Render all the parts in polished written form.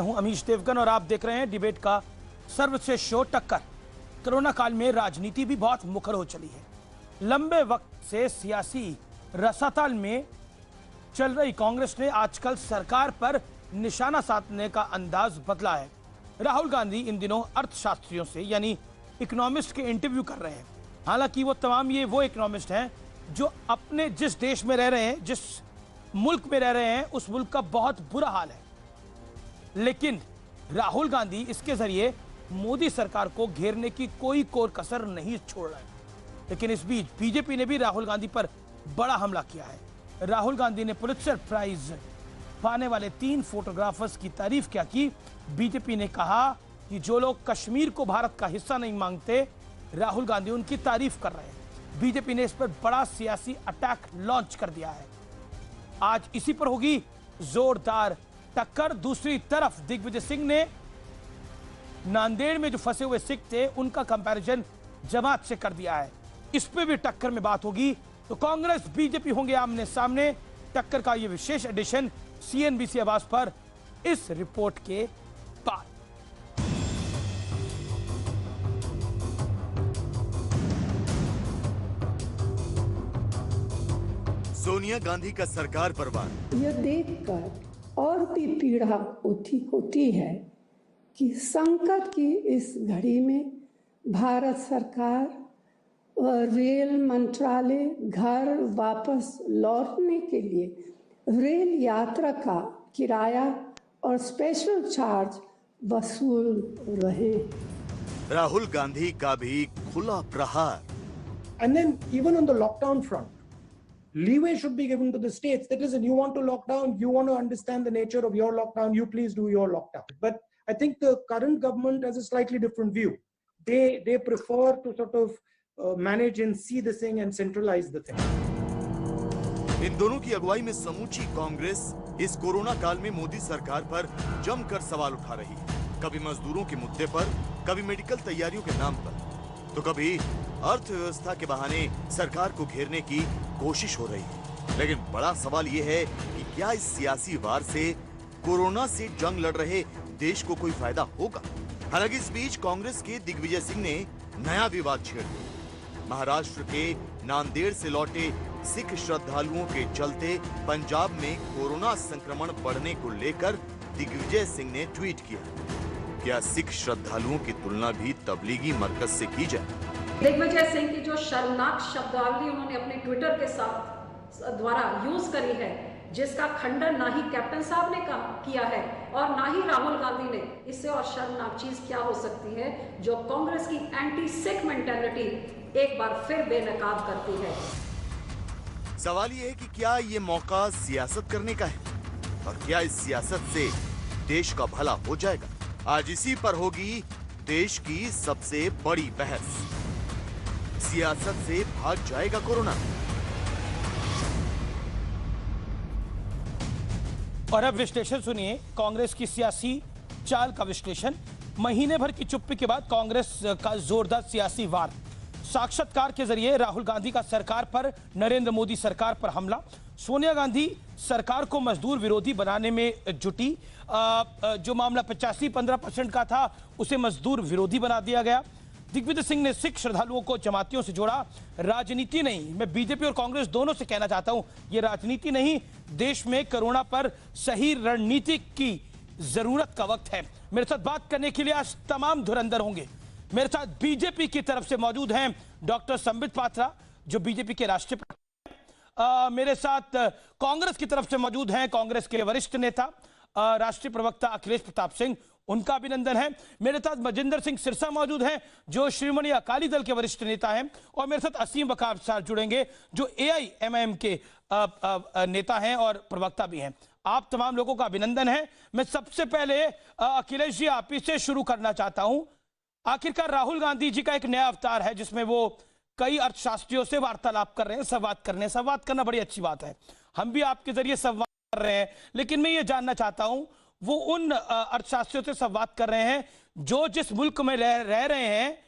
हूं अमीश देवगन और आप देख रहे हैं डिबेट का सर्वश्रेष्ठ शो टक्कर। कोरोना काल में राजनीति भी बहुत मुखर हो चली है। लंबे वक्त से सियासी रसातल में चल रही कांग्रेस ने आजकल सरकार पर निशाना साधने का अंदाज बदला है। राहुल गांधी इन दिनों अर्थशास्त्रियों से यानी इकोनॉमिस्ट के इंटरव्यू कर रहे हैं। हालांकि वो इकोनॉमिस्ट हैं जो अपने जिस देश में रह रहे हैं, जिस मुल्क में रह रहे हैं, उस मुल्क का बहुत बुरा हाल है। लेकिन राहुल गांधी इसके जरिए मोदी सरकार को घेरने की कोई कोर कसर नहीं छोड़ रहा है। लेकिन इस बीच बीजेपी ने भी राहुल गांधी पर बड़ा हमला किया है। राहुल गांधी ने पुलित्जर प्राइज पाने वाले 3 फोटोग्राफर्स की तारीफ क्या की। बीजेपी ने कहा कि जो लोग कश्मीर को भारत का हिस्सा नहीं मांगते, राहुल गांधी उनकी तारीफ कर रहे हैं। बीजेपी ने इस पर बड़ा सियासी अटैक लॉन्च कर दिया है। आज इसी पर होगी जोरदार टक्कर। दूसरी तरफ दिग्विजय सिंह ने नांदेड़ में जो फंसे हुए सिख थे उनका कंपैरिजन जमात से कर दिया है। इस पे भी टक्कर में बात होगी। तो कांग्रेस बीजेपी होंगे आमने सामने। टक्कर का यह विशेष एडिशन सीएनबीसी आवाज पर इस रिपोर्ट के बाद। सोनिया गांधी का सरकार पर वार। यह देखकर और भी पीड़ा होती है कि संकट की इस घड़ी में भारत सरकार और रेल मंत्रालय घर वापस लौटने के लिए रेल यात्रा का किराया और स्पेशल चार्ज वसूल रहे। राहुल गांधी का भी खुला प्रहार। And then even on the lockdown front, leeway should be given to the states. That is, you want to lock down, you want to understand the nature of your lockdown, you please do your lockdown. But I think the current government has a slightly different view. They prefer to sort of manage and see the thing and centralize the thing. इन दोनों की अगुवाई में समूची कांग्रेस इस corona काल में मोदी सरकार पर जमकर सवाल उठा रही है। कभी मजदूरों के मुद्दे पर, कभी मेडिकल तैयारियों के नाम पर, तो कभी अर्थव्यवस्था के बहाने सरकार को घेरने की कोशिश हो रही है। लेकिन बड़ा सवाल यह है कि क्या इस सियासी वार से कोरोना से जंग लड़ रहे देश को कोई फायदा होगा? हालांकि इस बीच कांग्रेस के दिग्विजय सिंह ने नया विवाद छेड़ दिया। महाराष्ट्र के नांदेड़ से लौटे सिख श्रद्धालुओं के चलते पंजाब में कोरोना संक्रमण बढ़ने को लेकर दिग्विजय सिंह ने ट्वीट किया, क्या सिख श्रद्धालुओं की तुलना भी तबलीगी मरकज से की जाए? दिग्विजय सिंह की जो शर्मनाक शब्दावली उन्होंने अपने ट्विटर के साथ द्वारा यूज करी है, जिसका खंडन ना ही कैप्टन साहब ने किया है और ना ही राहुल गांधी ने, इससे और शर्मनाक चीज क्या हो सकती है जो कांग्रेस की एंटी सिख मेंटालिटी एक बार फिर बेनकाब करती है। सवाल ये है कि क्या ये मौका सियासत करने का है और क्या इस सियासत से देश का भला हो जाएगा? आज इसी पर होगी देश की सबसे बड़ी बहस। सियासत से भाग जाएगा कोरोना? और अब विश्लेषण सुनिए कांग्रेस की सियासी चाल का विश्लेषण। महीने भर की चुप्पी के बाद कांग्रेस का जोरदार सियासी वार। साक्षात्कार के जरिए राहुल गांधी का सरकार पर, नरेंद्र मोदी सरकार पर हमला। सोनिया गांधी सरकार को मजदूर विरोधी बनाने में जुटी। जो मामला 85-15% का था उसे मजदूर विरोधी बना दिया गया। दिग्विजय सिंह ने सिख श्रद्धालुओं को जमातियों से जोड़ा। राजनीति नहीं, मैं बीजेपी और कांग्रेस दोनों से कहना चाहता हूं, यह राजनीति नहीं, देश में कोरोना पर सही रणनीति की जरूरत का वक्त है। मेरे साथ बात करने के लिए आज तमाम धुरंधर होंगे। मेरे साथ बीजेपी की तरफ से मौजूद हैं डॉक्टर संबित पात्रा, जो बीजेपी के राष्ट्रीय मेरे साथ कांग्रेस की तरफ से मौजूद हैं कांग्रेस के वरिष्ठ नेता राष्ट्रीय प्रवक्ता अखिलेश प्रताप सिंह, उनका अभिनंदन है। मेरे साथ मजिंदर सिंह सिरसा मौजूद हैं जो श्रोमणी अकाली दल के वरिष्ठ नेता हैं, और मेरे साथ असीम वकार साहब जुड़ेंगे जो एआईएमआईएम के नेता हैं और प्रवक्ता भी हैं। आप तमाम लोगों का अभिनंदन है। मैं सबसे पहले अखिलेश जी आप ही से शुरू करना चाहता हूं। आखिरकार राहुल गांधी जी का एक नया अवतार है जिसमें वो कई अर्थशास्त्रियों से वार्तालाप कर रहे हैं, संवाद कर रहे हैं। संवाद करना बड़ी अच्छी बात है, हम भी आपके जरिए संवाद कर रहे हैं। लेकिन मैं ये जानना चाहता हूं, वो उन अर्थशास्त्रियों से संवाद कर रहे हैं जो जिस मुल्क में रह रहे हैं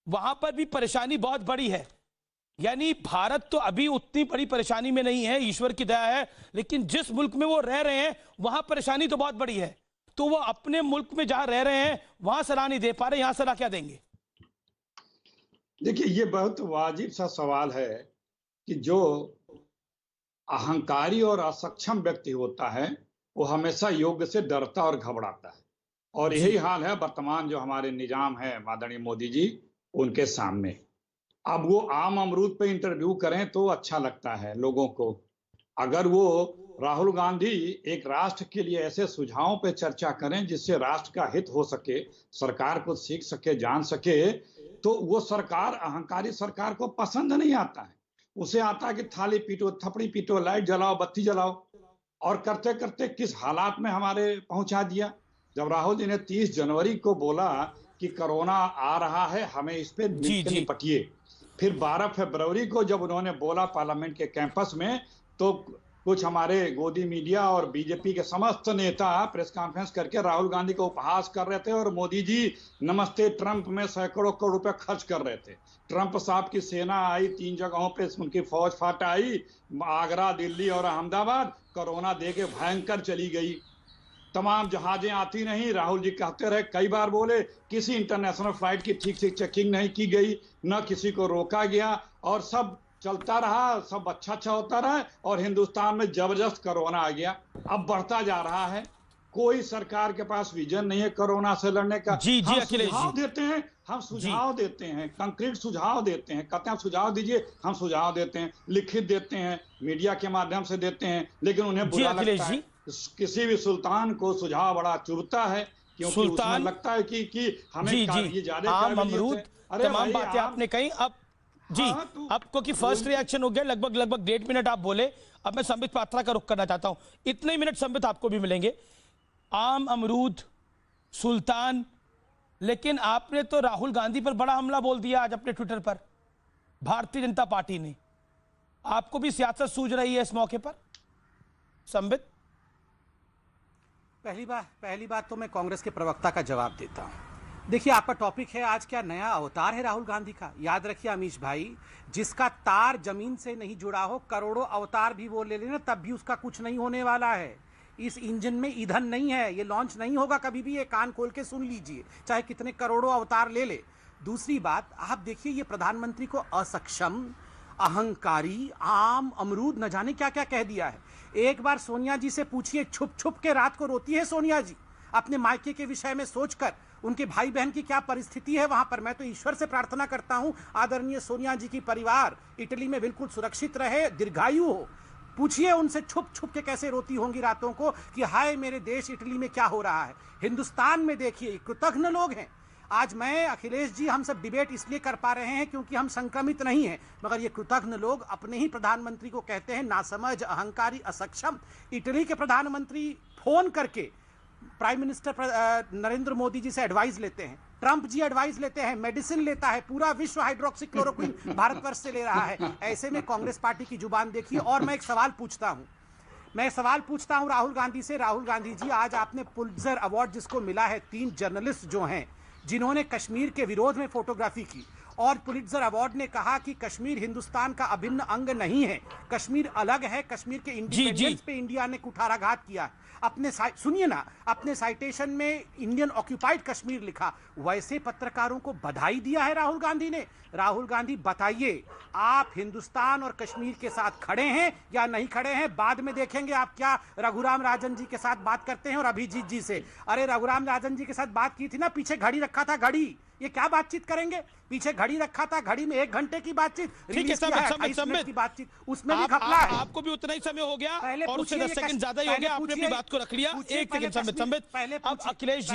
वहां पर भी परेशानी बहुत बड़ी है। यानी भारत तो अभी उतनी बड़ी परेशानी में नहीं है, ईश्वर की दया है, लेकिन जिस मुल्क में वो रह रहे हैं वहां परेशानी तो बहुत बड़ी है। तो वो अपने मुल्क में जहां रह रहे हैं वहां सलाह नहीं दे पा रहे, यहां सलाह क्या देंगे? देखिए, ये बहुत वाजिब सा सवाल है कि जो अहंकारी और असक्षम व्यक्ति होता है वो हमेशा योग्य से डरता और घबराता है, और यही हाल है वर्तमान जो हमारे निजाम है माननीय मोदी जी उनके सामने। अब वो आम अमरूद पे इंटरव्यू करें तो अच्छा लगता है लोगों को। अगर वो राहुल गांधी एक राष्ट्र के लिए ऐसे सुझावों पे चर्चा करें जिससे राष्ट्र का हित हो सके, सरकार को सीख सके, जान सके, तो वो सरकार, अहंकारी सरकार को पसंद नहीं आता है। उसे आता है कि थाली पीटो, थपड़ी पीटो, लाइट जलाओ, बत्ती जलाओ, और करते करते किस हालात में हमारे पहुंचा दिया। जब राहुल जी ने 30 जनवरी को बोला कि कोरोना आ रहा है, हमें इस पे मिलकर निपटिए, फिर 12 फरवरी को जब उन्होंने बोला पार्लियामेंट के कैंपस में, तो कुछ हमारे गोदी मीडिया और बीजेपी के समस्त नेता प्रेस कॉन्फ्रेंस करके राहुल गांधी को उपहास कर रहे थे, और मोदी जी नमस्ते ट्रंप में सैकड़ों करोड़ रुपए खर्च कर रहे थे। ट्रंप साहब की सेना आई, 3 जगहों पे उनकी फौज फाट आई, आगरा, दिल्ली और अहमदाबाद, कोरोना दे के भयंकर चली गई। तमाम जहाजें आती नहीं, राहुल जी कहते रहे, कई बार बोले, किसी इंटरनेशनल फ्लाइट की ठीक से चेकिंग नहीं की गई, न किसी को रोका गया, और सब चलता रहा, सब अच्छा होता रहा, और हिंदुस्तान में जबरदस्त कोरोना आ गया। अब बढ़ता जा रहा है। कोई सरकार के पास विजन नहीं है कोरोना से लड़ने का। हम सुझाव देते हैं, कंक्रीट सुझाव देते हैं, कहते हैं सुझाव दीजिए, हम सुझाव देते हैं, लिखित देते हैं, मीडिया के माध्यम से देते हैं, लेकिन उन्हें बुरा लगता है। किसी भी सुल्तान को सुझाव बड़ा चुभता है, क्योंकि उसमें लगता है कि हमें ये ज्यादा अमरूद तमाम बातें आपने कही। अब जी, आपको कि फर्स्ट रिएक्शन हो गया, लगभग 1.5 मिनट आप बोले। अब मैं संबित पात्रा का रुख करना चाहता हूं, इतने ही मिनट संबित आपको भी मिलेंगे। आम अमरूद, सुल्तान, लेकिन आपने तो राहुल गांधी पर बड़ा हमला बोल दिया आज अपने ट्विटर पर, भारतीय जनता पार्टी ने। आपको भी सियासत सूझ रही है इस मौके पर संबित? पहली बात तो मैं कांग्रेस के प्रवक्ता का जवाब देता हूं। देखिए, आपका टॉपिक है आज क्या नया अवतार है राहुल गांधी का। याद रखिए अमीश भाई, जिसका तार जमीन से नहीं जुड़ा हो, करोड़ों अवतार भी वो ले लेना तब भी उसका कुछ नहीं होने वाला है। इस इंजन में ईंधन नहीं है, ये लॉन्च नहीं होगा कभी भी। ये कान खोल के सुन लीजिए, चाहे कितने करोड़ों अवतार ले ले। दूसरी बात, आप देखिए, ये प्रधानमंत्री को असक्षम, अहंकारी, आम अमरूद न जाने क्या क्या कह दिया है। एक बार सोनिया जी से पूछिए, छुप छुप के रात को रोती है सोनिया जी अपने मायके के विषय में सोचकर, उनके भाई बहन की क्या परिस्थिति है वहां पर। मैं तो ईश्वर से प्रार्थना करता हूं आदरणीय सोनिया जी की परिवार इटली में बिल्कुल सुरक्षित रहे, दीर्घायु हो। पूछिए उनसे छुप छुप के कैसे रोती होंगी रातों को कि हाय मेरे देश इटली में क्या हो रहा है। हिंदुस्तान में देखिए कृतघ्न लोग हैं। आज मैं, अखिलेश जी, हम सब डिबेट इसलिए कर पा रहे हैं क्योंकि हम संक्रमित नहीं हैं, मगर ये कृतघ्न लोग अपने ही प्रधानमंत्री को कहते हैं नासमझ, अहंकारी, असक्षम। इटली के प्रधानमंत्री फोन करके प्राइम मिनिस्टर नरेंद्र मोदी जी से एडवाइस लेते हैं, ट्रंप जी एडवाइस लेते हैं, मेडिसिन लेता है, पूरा विश्व हाइड्रोक्सी क्लोरोक्विन भारतवर्ष से ले रहा है। ऐसे में कांग्रेस पार्टी की जुबान देखिए। और मैं एक सवाल पूछता हूं राहुल गांधी से। राहुल गांधी जी, आज आपने पुलित्जर अवार्ड जिसको मिला है, 3 जर्नलिस्ट जो हैं जिन्होंने कश्मीर के विरोध में फोटोग्राफी की, और पुलित्जर अवार्ड ने कहा कि कश्मीर हिंदुस्तान का अभिन्न अंग नहीं है, कश्मीर अलग है, कश्मीर के इंडिपेंडेंस पे इंडिया ने कुठाराघात किया। सुनिए ना, अपने साइटेशन में इंडियन ऑक्यूपाइड कश्मीर लिखा। वैसे पत्रकारों को बधाई दिया है राहुल गांधी ने। राहुल गांधी, बताइए, आप हिंदुस्तान और कश्मीर के साथ खड़े हैं या नहीं खड़े हैं? बाद में देखेंगे आप क्या रघुराम राजन जी के साथ बात करते हैं और अभिजीत जी से। अरे रघुराम राजन जी के साथ बात की थी ना, पीछे घड़ी रखा था, घड़ी, ये क्या बातचीत करेंगे? पीछे घड़ी रखा था, घड़ी में 1 घंटे की बातचीत, ठीक है संबित की बातचीत, उसमें भी घपला है। आपको भी उतना ही समय हो गया और उससे 10 सेकंड ज्यादा ही हो गया, आपने अपनी बात को रख लिया। 1 सेकंड संबित। अब अखिलेश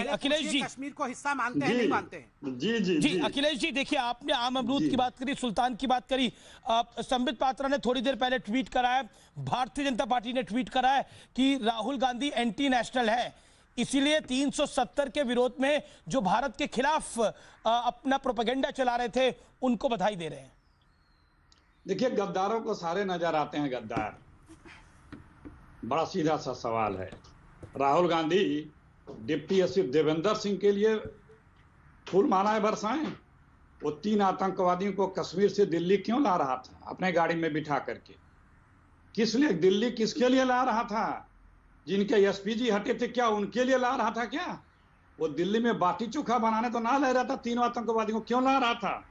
जी कश्मीर को हिस्सा मानते हैं नहीं मानते हैं? जी अखिलेश जी, देखिए, आपने आम अमरूद की बात करी, सुल्तान की बात करी। संबित पात्रा ने थोड़ी देर पहले ट्वीट करा है, भारतीय जनता पार्टी ने ट्वीट करा है कि राहुल गांधी एंटी नेशनल है, इसीलिए 370 के विरोध में जो भारत के खिलाफ अपना प्रोपेगेंडा चला रहे थे उनको बधाई दे रहे हैं। देखिए, गद्दारों को सारे नजर आते हैं गद्दार। बड़ा सीधा सा सवाल है। राहुल गांधी डिप्टी एसपी देवेंद्र सिंह के लिए फूल मालाएं बरसाएं। वो 3 आतंकवादियों को कश्मीर से दिल्ली क्यों ला रहा था अपने गाड़ी में बिठा करके? किस लिए दिल्ली किसके लिए ला रहा था? जिनके एसपीजी हटे थे, क्या उनके लिए ला रहा था? क्या वो दिल्ली में बाटी चोखा बनाने तो ना ले रहा था? तीनों आतंकवादियों को क्यों ला रहा था?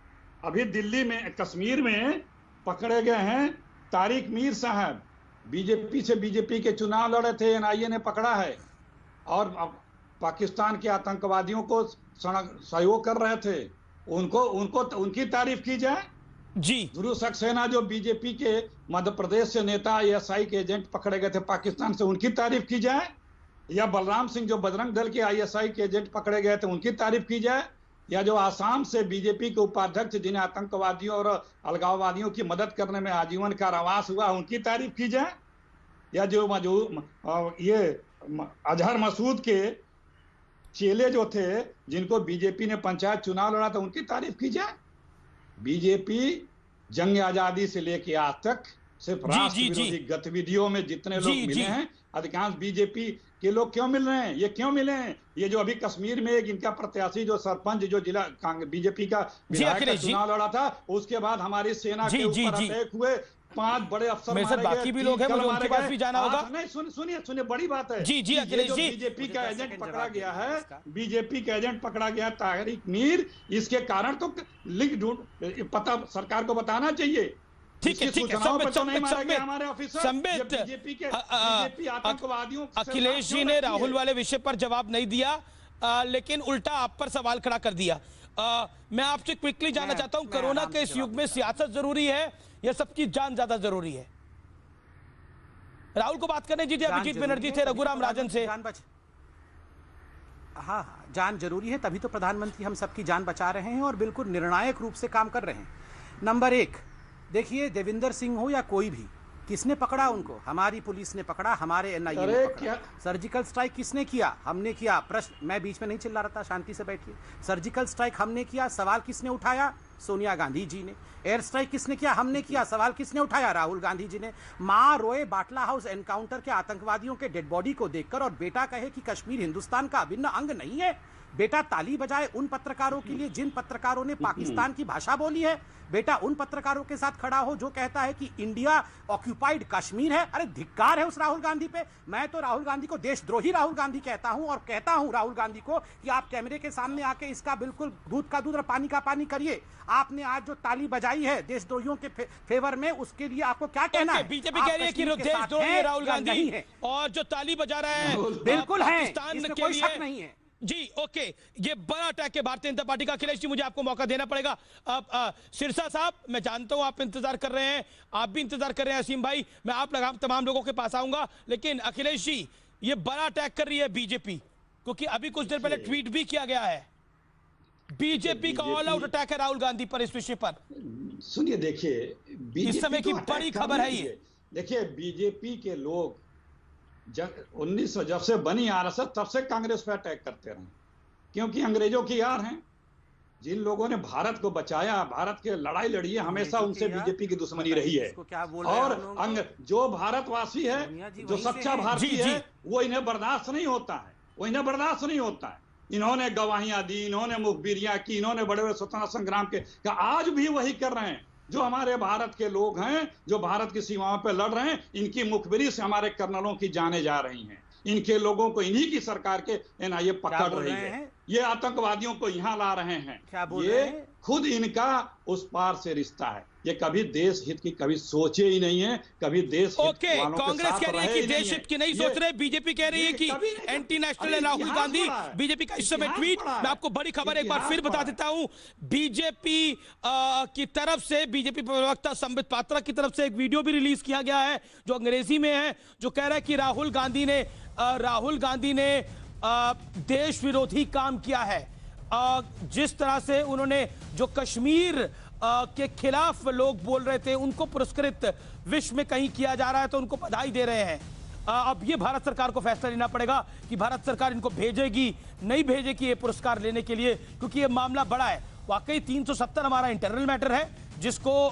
अभी दिल्ली में, कश्मीर में पकड़े गए हैं तारिक मीर साहब, बीजेपी से बीजेपी के चुनाव लड़े थे, एनआईए ने पकड़ा है, और पाकिस्तान के आतंकवादियों को सहयोग कर रहे थे। उनको उनकी तारीफ की जाए जी। ध्रुव सक्सेना जो बीजेपी के मध्य प्रदेश से नेता आईएसआई के एजेंट पकड़े गए थे पाकिस्तान से, उनकी तारीफ की जाए? या बलराम सिंह जो बजरंग दल के आईएसआई के एजेंट पकड़े गए थे, उनकी तारीफ की जाए? या जो आसाम से बीजेपी के उपाध्यक्ष जिन्हें आतंकवादियों और अलगाववादियों की मदद करने में आजीवन कारावास हुआ, उनकी तारीफ की जाए? या जो ये अजहर मसूद के चेले जो थे, जिनको बीजेपी ने पंचायत चुनाव लड़ा था, उनकी तारीफ की जाए? बीजेपी जंग आजादी से लेके आज तक सिर्फ राष्ट्र विरोधी गतिविधियों में जितने लोग मिले हैं, अधिकांश बीजेपी के लोग क्यों मिल रहे हैं? ये क्यों मिले हैं? ये जो अभी कश्मीर में एक इनका प्रत्याशी जो सरपंच जो जिला बीजेपी का विधायक का चुनाव लड़ा था, उसके बाद हमारी सेना के ऊपर अटैक हुए, 5 बड़े अफसर मारे गए, बाकी भी लोग हैं, मुझे उनके पास भी जाना होगा। नहीं, सुनिए, बड़ी बात है। जी अखिलेश जी, बीजेपी का एजेंट पकड़ा गया है, बीजेपी का एजेंट पकड़ा गया तारिक मीर, इसके कारण तो लिंक ढूंढ पता सरकार को बताना चाहिए। ठीक है, आतंकवादियों। अखिलेश जी ने राहुल वाले विषय पर जवाब नहीं दिया, लेकिन उल्टा आप पर सवाल खड़ा कर दिया। मैं आपसे क्विकली जानना चाहता हूं, कोरोना के इस युग में सियासत जरूरी है या सबकी जान ज्यादा जरूरी है? राहुल को बात करने दीजिए। अभिजीत बनर्जी थे रघुराम राजन से। हाँ, जान जरूरी है, तभी तो प्रधानमंत्री हम सबकी जान बचा रहे हैं और बिल्कुल निर्णायक रूप से काम कर रहे हैं। नंबर 1, देखिए, देविंदर सिंह हो या कोई भी, किसने पकड़ा उनको? हमारी पुलिस ने पकड़ा, हमारे एनआईए ने पकड़ा। सर्जिकल स्ट्राइक किसने किया? हमने किया। प्रश्न, मैं बीच में नहीं चिल्ला रहा था, शांति से बैठिए। सर्जिकल स्ट्राइक हमने किया, सवाल किसने उठाया? सोनिया गांधी जी ने। एयर स्ट्राइक किसने किया? हमने किया, सवाल किसने उठाया? राहुल गांधी जी ने। मां रोए बाटला हाउस एनकाउंटर के आतंकवादियों के डेड बॉडी को देखकर और बेटा कहे कि कश्मीर हिंदुस्तान का अभिन्न अंग नहीं है। बेटा ताली बजाए उन पत्रकारों के लिए जिन पत्रकारों ने पाकिस्तान की भाषा बोली है। बेटा उन पत्रकारों के साथ खड़ा हो जो कहता है कि इंडिया ऑक्यूपाइड कश्मीर है। अरे धिक्कार है उस राहुल गांधी पे। मैं तो राहुल गांधी को देशद्रोही राहुल गांधी कहता हूं, और कहता हूं राहुल गांधी को कि आप कैमरे के सामने आके इसका बिल्कुल दूध का दूध और पानी का पानी करिए। आपने आज जो ताली बजाई है देशद्रोहियों के फेवर में, उसके लिए आपको क्या कहना है? बीजेपी कह रही है कि देशद्रोही है राहुल गांधी, और जो ताली बजा रहा है बिल्कुल है, इसमें कोई शक नहीं है। जी ओके, ये बड़ा अटैक है भारतीय जनता पार्टी का। अखिलेश जी, मुझे आपको मौका देना पड़ेगा। सिरसा साहब, मैं जानता हूं आप इंतजार कर रहे हैं, आप भी इंतजार कर रहे हैं। असीम भाई, मैं आप तमाम लोगों के पास आऊंगा, लेकिन अखिलेश जी, ये बड़ा अटैक कर रही है बीजेपी, क्योंकि अभी कुछ देर पहले ट्वीट भी किया गया है। बीजेपी का ऑल आउट अटैक है राहुल गांधी पर, इस विषय पर। सुनिए, देखिए, इस समय की बड़ी खबर है ये। देखिए, बीजेपी के लोग जब से बनी आरएसएस, तब से कांग्रेस पे अटैक करते रहे, क्योंकि अंग्रेजों की यार हैं। जिन लोगों ने भारत को बचाया, भारत के लड़ाई लड़ी है, हमेशा उनसे बीजेपी की दुश्मनी रही है। और जो भारतवासी है, जो सच्चा भारतीय है, वो इन्हें बर्दाश्त नहीं होता है। इन्होंने गवाहियां दी, इन्होंने मुखबिरियां की, इन्होंने बड़े बड़े स्वतंत्रता संग्राम के, आज भी वही कर रहे हैं। जो हमारे भारत के लोग हैं, जो भारत की सीमाओं पर लड़ रहे हैं, इनकी मुखबिरी से हमारे कर्नलों की जानें जा रही हैं। इनके लोगों को इन्हीं की सरकार के एनआईए पकड़ रही है। ये आतंकवादियों को यहाँ ला रहे हैं। ये खुद इनका उस पार से रिश्ता है। ये कभी देश हित की कभी सोचे ही नहीं है, कभी देश हित वालों के कांग्रेस साथ कह रही है कि देश हित की नहीं सोच रहे, बीजेपी कह रही है कि एंटी नेशनल है राहुल गांधी। बीजेपी का इस समय ट्वीट, मैं आपको बड़ी खबर एक बार फिर बता देता हूं। बीजेपी की तरफ से, बीजेपी प्रवक्ता संबित पात्रा की तरफ से एक वीडियो भी रिलीज किया गया है जो अंग्रेजी में है, जो कह रहा है कि राहुल गांधी ने देश विरोधी काम किया है। जिस तरह से उन्होंने जो कश्मीर के खिलाफ लोग बोल रहे थे, उनको पुरस्कृत विश्व में कहीं किया जा रहा है, तो उनको बधाई दे रहे हैं। अब ये भारत सरकार को फैसला लेना पड़ेगा कि भारत सरकार इनको भेजेगी, नहीं भेजेगी ये पुरस्कार लेने के लिए, क्योंकि ये मामला बड़ा है। वाकई 370 हमारा इंटरनल मैटर है, जिसको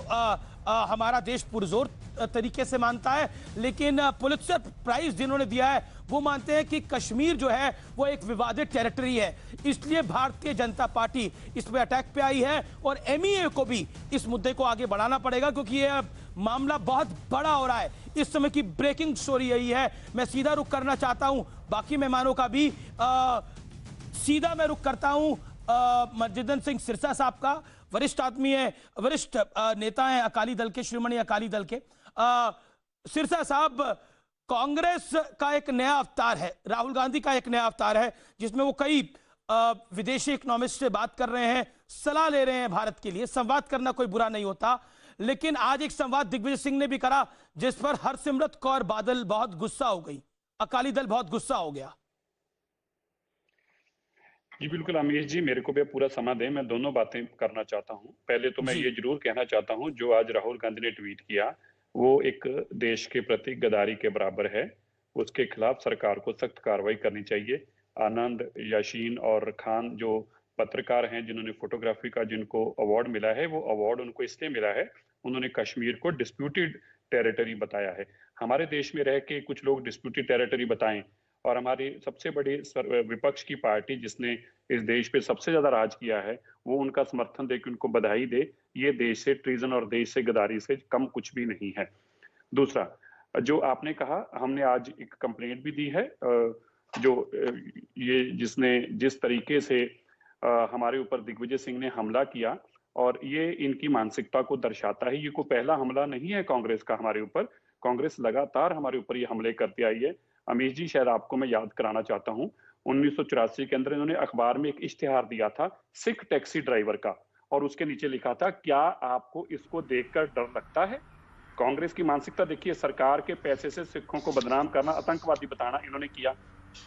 हमारा देश पुरजोर तरीके से मानता है, लेकिन पुलित्जर प्राइज जिन्होंने दिया है वो मानते हैं कि कश्मीर जो है वो एक विवादित टेरिटरी है, इसलिए भारतीय जनता पार्टी इस पे अटैक पे आई है और एमईए को भी इस मुद्दे को आगे बढ़ाना पड़ेगा, क्योंकि ये मामला बहुत बड़ा हो रहा है। इस समय की ब्रेकिंग स्टोरी यही है। मैं सीधा रुख करना चाहता हूं बाकी मेहमानों का भी, सीधा मैं रुख करता हूं मनजिंदर सिंह सिरसा साहब का। वरिष्ठ आदमी है, वरिष्ठ नेता है अकाली दल के, श्रोमणी अकाली दल के। सिरसा साहब, कांग्रेस का एक नया अवतार है, राहुल गांधी का एक नया अवतार है, जिसमें वो कई विदेशी इकोनॉमिस्ट से बात कर रहे हैं, सलाह ले रहे हैं भारत के लिए। संवाद करना कोई बुरा नहीं होता, लेकिन आज एक संवाद दिग्विजय सिंह ने भी करा जिस पर हरसिमरत कौर बादल बहुत गुस्सा हो गई, अकाली दल बहुत गुस्सा हो गया। जी बिल्कुल अमीश जी, मेरे को भी पूरा समय दें, मैं दोनों बातें करना चाहता हूं। पहले तो मैं ये जरूर कहना चाहता हूं, जो आज राहुल गांधी ने ट्वीट किया वो एक देश के प्रति गद्दारी के बराबर है। उसके खिलाफ सरकार को सख्त कार्रवाई करनी चाहिए। आनंद, याशीन और खान जो पत्रकार हैं जिन्होंने फोटोग्राफी का जिनको अवार्ड मिला है, वो अवार्ड उनको इसलिए मिला है, उन्होंने कश्मीर को डिस्प्यूटेड टेरिटरी बताया है। हमारे देश में रह के कुछ लोग डिस्प्यूटेड टेरिटरी बताएं और हमारी सबसे बड़ी विपक्ष की पार्टी जिसने इस देश पे सबसे ज्यादा राज किया है वो उनका समर्थन दे, कि उनको बधाई दे, ये देश से ट्रीजन और देश से गद्दारी से कम कुछ भी नहीं है। दूसरा, जो आपने कहा, हमने आज एक कंप्लेंट भी दी है, जो ये जिस तरीके से हमारे ऊपर दिग्विजय सिंह ने हमला किया, और ये इनकी मानसिकता को दर्शाता है। ये कोई पहला हमला नहीं है कांग्रेस का हमारे ऊपर, कांग्रेस लगातार हमारे ऊपर ये हमले करती आई है। अमीश जी, शायद आपको मैं याद कराना चाहता हूं, 1984 के अंदर इन्होंने अखबार में एक इश्तिहार दिया था सिख टैक्सी ड्राइवर का, और उसके नीचे लिखा था, क्या आपको इसको देखकर डर लगता है? कांग्रेस की मानसिकता देखिए, सरकार के पैसे से सिखों को बदनाम करना, आतंकवादी बताना इन्होंने किया।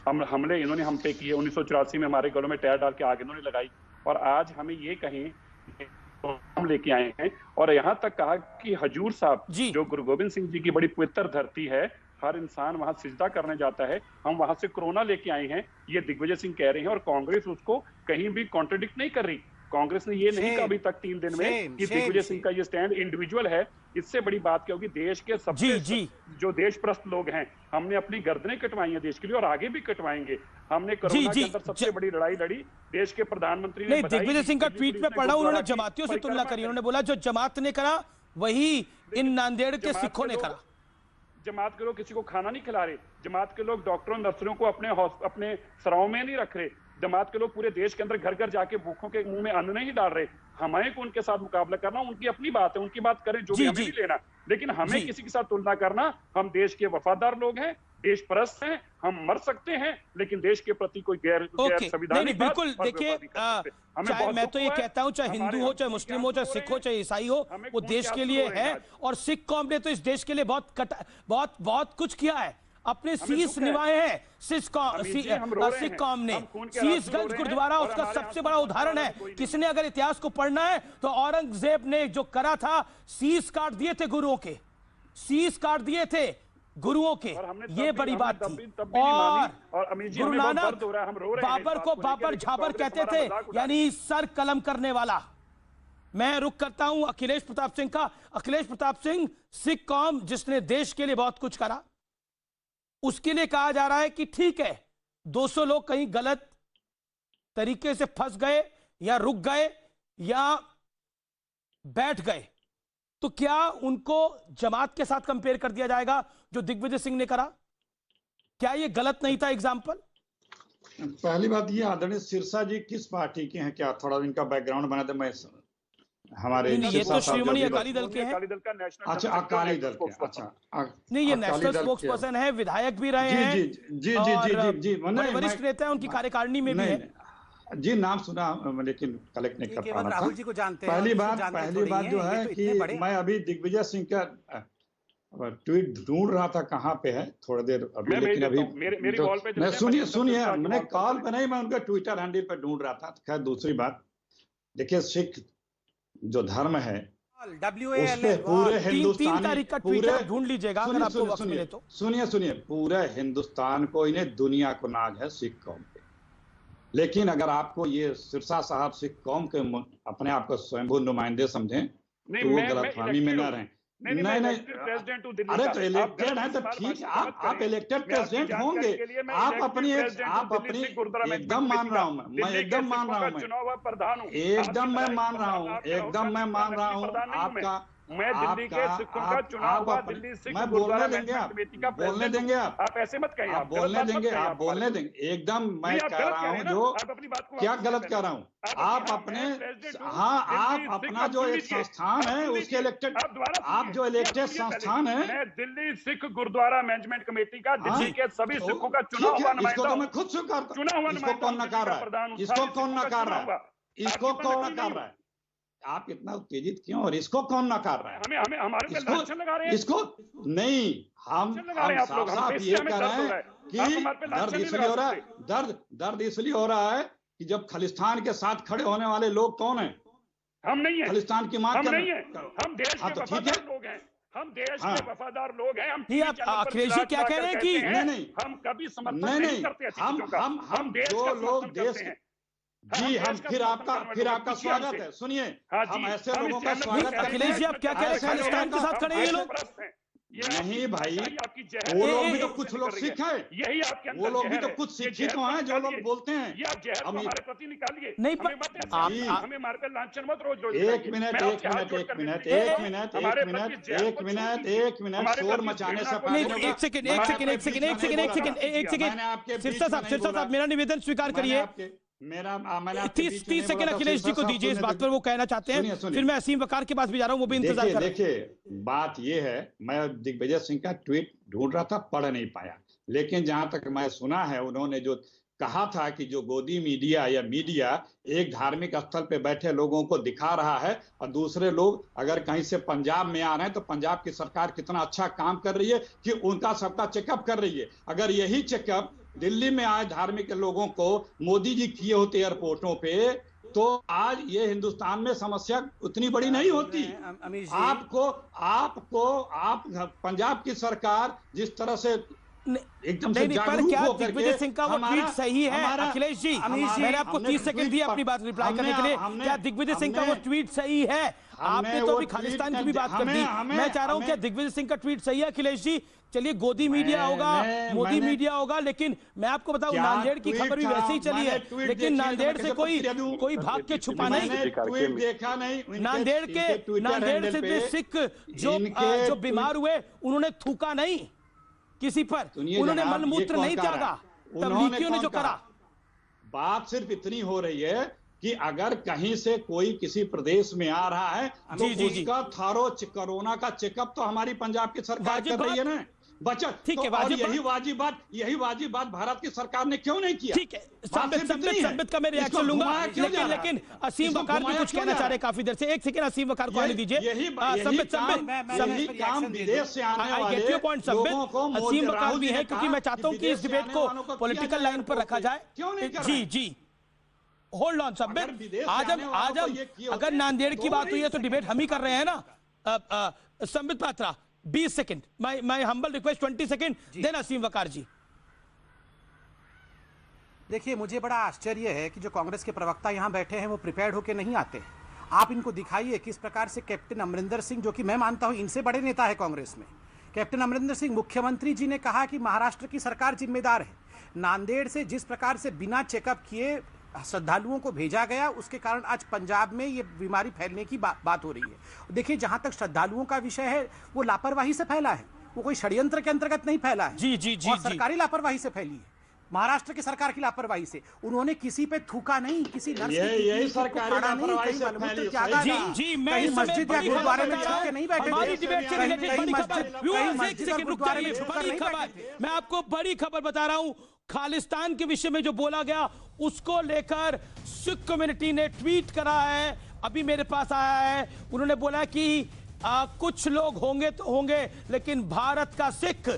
हमले इन्होंने हम पे किए। 1984 में हमारे गलों में टायर डाल के आग इन्होंने लगाई, और आज हमें ये कहें तो हम लेके आए हैं, और यहाँ तक कहा कि हजूर साहब जो गुरु गोविंद सिंह जी की बड़ी पवित्र धरती है, हर इंसान वहां सिजदा करने जाता है, हम वहां से कोरोना लेके आए हैं, ये दिग्विजय सिंह कह रहे हैं, और कांग्रेस उसको कहीं भी कॉन्ट्रडिक्ट नहीं कर रही। कांग्रेस ने ये नहीं कहा अभी तक 3 दिन में कि दिग्विजय सिंह का ये स्टैंड इंडिविजुअल है। इससे बड़ी बात क्या होगी? देश के सबसे जो देशप्रस्त लोग हैं, हमने अपनी गर्दनें कटवाई हैं देश के लिए, और आगे भी कटवाएंगे। हमने कोरोना के अंदर सबसे बड़ी लड़ाई लड़ी, देश के प्रधानमंत्री ने दिग्विजय सिंह का ट्वीट में पढ़ा, उन्होंने जमातियों से तुलना करी। उन्होंने बोला जो जमात ने करा वही इन नांदेड़ के सिखों ने करा। जमात के लोग किसी को खाना नहीं खिला रहे, जमात के लोग डॉक्टरों नर्सरों को अपने सराओं में नहीं रख रहे, जमात के लोग पूरे देश के अंदर घर घर जाके भूखों के मुंह में अन्न नहीं डाल रहे। हमें को उनके साथ मुकाबला करना, उनकी अपनी बात है, उनकी बात करें, जो भी हमें नहीं लेना, लेकिन हमें किसी के साथ तुलना करना। हम देश के वफादार लोग हैं, देश परस्त हैं, हम मर सकते हैं, लेकिन देश के प्रति कोई गैर संविधानिक बात बिल्कुल। देखिए, चाहे मैं तो ये कहता हूं, चाहे हिंदू हो, चाहे मुस्लिम हो, चाहे सिख हो, चाहे ईसाई हो, वो देश के लिए है। और सिख कौम ने तो इस देश के लिए बहुत कुछ किया है, अपने शीश निभाए हैं। सिख कौम ने शीशगंज गुरुद्वारा उसका सबसे बड़ा उदाहरण है। किसने अगर इतिहास को पढ़ना है तो औरंगजेब ने जो करा था, शीश काट दिए थे गुरुओं के, शीश काट दिए थे गुरुओं के, ये बड़ी बात थी। और गुरु नानक बाबर को बाबर झाबर कहते थे, यानी सर कलम करने वाला। मैं रुख करता हूं अखिलेश प्रताप सिंह का। अखिलेश प्रताप सिंह, सिख कौम जिसने देश के लिए बहुत कुछ करा, उसके लिए कहा जा रहा है कि ठीक है 200 लोग कहीं गलत तरीके से फंस गए या रुक गए या बैठ गए, तो क्या उनको जमात के साथ कंपेयर कर दिया जाएगा जो दिग्विजय सिंह ने करा? क्या ये गलत नहीं था एग्जाम्पल? पहली बात ये, आदरणीय सिरसा जी किस पार्टी के हैं? क्या थोड़ा इनका बैकग्राउंड बना दे। मैं हमारे ये तो श्रोमणी अकाली दल के हैं। अच्छा, अकाली दल के, अच्छा नहीं, ये नेशनल स्पोक्स पर्सन है, विधायक भी रहे हैं, जी वरिष्ठ नेता है, उनकी कार्यकारिणी में भी है। जी, नाम सुना लेकिन कलेक्ट नहीं कर पा रहा राहुल जी को जानते हैं। पहली बात जो है कि मैं अभी दिग्विजय सिंह का ट्वीट ढूंढ रहा था, कहाँ पे है, थोड़ी देर अभी, लेकिन अभी सुनिए मैंने कॉल पे नहीं, मैं उनका ट्विटर हैंडल पे ढूंढ रहा था। खैर, दूसरी बात देखिए, सिख जो धर्म है उसपे पूरे हिंदुस्तान ढूंढ लीजिएगा अगर आपको वक्त मिले तो। सुनिए, पूरे हिंदुस्तान को, इन्हें दुनिया को नाज है सिख कौम पे। लेकिन अगर आपको ये सिरसा साहब सिख कौम के अपने आप को स्वयंभू नुमाइंदे समझें तो वो गलतफहमी में न रहें। नहीं, प्रेसिडेंट हूं दिल्ली अरे का। तो इलेक्टेड है तो ठीक है, आप इलेक्टेड प्रेसिडेंट होंगे, आप अपनी एकदम मान रहा हूं मैं एकदम मान रहा हूं, चुनाव प्रधान हूं, एकदम मैं मान रहा हूं, एकदम मैं मान रहा हूं आपका, मैं दिल्ली के सिखों का चुनाव हुआ, दिल्ली सिख मैं बोलने देंगे आप, बोलने देंगे आप ऐसे मत कहिए, आप बोलने देंगे, आप बोलने देंगे, एकदम मैं कह रहा हूं जो क्या गलत कह रहा हूं, आप अपने, हाँ आप अपना जो एक संस्थान है उसके इलेक्टेड, आप जो इलेक्टेड संस्थान है, मैं दिल्ली सिख गुरुद्वारा मैनेजमेंट कमेटी का दिल्ली के सभी सिखों का चुनाव हुआ नुमाइंदा, इसको तो मैं खुद स्वीकारता हूं, इसको कौन नकार रहा है, इसको कौन नकार रहा है, इसको कौन नकार रहा है, आप इतना उत्तेजित क्यों, और इसको कौन नकार रहा है, हमें हमारे पे लांछन लगा रहे हैं, इसको नहीं, हम साफ साफ ये कह रहे हैं कि दर्द इसलिए हो रहा है, दर्द इसलिए हो रहा है कि जब खालिस्तान के साथ खड़े होने वाले लोग कौन हैं, हम नहीं है, खालिस्तान की मांग नहीं है, हम देश के वफादार लोग हैं, हम देश के वफादार लोग हैं, हम अखिलेश जी क्या कह रहे हैं कि नहीं हम कभी समर्थन नहीं करते, हम देश जो लोग देश जी, हम फिर आपका स्वागत है, सुनिए, हम ऐसे लोगों का स्वागत है। अखिलेश जी आप क्या कह रहे हैं, खालिस्तान के साथ खड़े हैं ये लोग, नहीं भाई, वो लोग भी तो कुछ लोग सिख है, यही आपके वो लोग भी तो कुछ सिखी तो हैं जो लोग बोलते हैं, हमारे प्रति निकालिए, नहीं हमें मार पे लांछन मत रोज एक मिनट शोर मचाने से पहले एक सेकंड सिरसा साहब मेरा निवेदन स्वीकार करिए, मैंने 30 सेकंड अखिलेश जी को दीजिए, इस बात पर वो कहना चाहते हैं, फिर मैं असीम वकार के पास भी जा रहा हूं, वो भी इंतजार कर रहे हैं। देखिए बात ये है, मैं दिग्विजय सिंह का ट्वीट ढूंढ रहा था, पढ़ नहीं पाया, लेकिन जहां तक मैं सुना है उन्होंने जो कहा था कि जो गोदी मीडिया या मीडिया एक धार्मिक स्थल पे बैठे लोगों को दिखा रहा है और दूसरे लोग अगर कहीं से पंजाब में आ रहे हैं तो पंजाब की सरकार कितना अच्छा काम कर रही है कि उनका सबका चेकअप कर रही है, अगर यही चेकअप दिल्ली में आए धार्मिक लोगों को मोदी जी किए होते एयरपोर्टों पे तो आज ये हिंदुस्तान में समस्या उतनी बड़ी नहीं होती। आप पंजाब की सरकार जिस तरह से एकदम से जागरूक होकर के, दिग्विजय सिंह का वो ट्वीट सही है अखिलेश जी, मैंने आपको 30 सेकंड दिए अपनी बात रिप्लाई करने के लिए, क्या दिग्विजय सिंह का वो ट्वीट सही है? आपने तो अभी खालिस्तान की भी बात कर दी, मैं चाह रहा हूं क्या दिग्विजय सिंह का ट्वीट सही है अखिलेश जी? चलिए गोदी मीडिया होगा, मोदी मीडिया होगा, लेकिन मैं आपको बताऊं नांदेड़ की खबर भी वैसे ही चली है, लेकिन नांदेड़ से कोई भाग के छुपा नहीं, देखा नहीं, नांदेड़ से सिख जो बीमार हुए उन्होंने थूका नहीं किसी पर, उन्होंने मलमूत्र नहीं त्यागा, तबलीगियों ने जो करा। बात सिर्फ इतनी हो रही है कि अगर कहीं से कोई किसी प्रदेश में आ रहा है तो उसका थारो कोरोना का चेकअप तो हमारी पंजाब की सरकार कर रही है ना, बचत ठीक है, यही वाजिब बात भारत की सरकार ने क्यों नहीं किया? ठीक है, संबित का मैं रिएक्शन लूंगा, लेकिन असीम वकार भी कुछ कहना चाह रहे काफी देर से, एक सेकंड असीम वकार को आने दीजिए। असीम वकार भी है क्योंकि मैं चाहता हूं कि इस डिबेट को पॉलिटिकल लाइन पर रखा जाए। जी होल्ड ऑन संबित, आज हम अगर नांदेड़ की बात हुई है तो डिबेट हम ही कर रहे हैं ना। Sambit Patra 20 second, my humble request 20 second, then Aseem Waqar ji. देखिए मुझे बड़ा आश्चर्य है कि जो कांग्रेस के प्रवक्ता यहां बैठे हैं वो प्रिपेयर्ड होकर नहीं आते। आप इनको दिखाइए किस प्रकार से कैप्टन अमरिंदर सिंह, जो कि मैं मानता हूं इनसे बड़े नेता है कांग्रेस में, कैप्टन अमरिंदर सिंह मुख्यमंत्री जी ने कहा कि महाराष्ट्र की सरकार जिम्मेदार है। नांदेड़ से जिस प्रकार से बिना चेकअप किए श्रद्धालुओं को भेजा गया, उसके कारण आज पंजाब में ये बीमारी फैलने की बात हो रही है। देखिए जहां तक श्रद्धालुओं का विषय है वो लापरवाही से फैला है, वो कोई षड्यंत्र के अंतर्गत नहीं फैला है। जी और सरकारी लापरवाही से फैली है, महाराष्ट्र की सरकार की लापरवाही से। उन्होंने किसी पे थूका नहीं, किसी नर्स यही सरकारी लापरवाही से फैली। जी मैं मस्जिद या गुरुद्वारे में छुपके नहीं बैठे, मैं आपको बड़ी खबर बता रहा हूं, खालिस्तान के विषय में जो बोला गया उसको लेकर सिख कम्युनिटी ने ट्वीट करा है, अभी मेरे पास आया है। उन्होंने बोला कि कुछ लोग होंगे तो होंगे, लेकिन भारत का सिख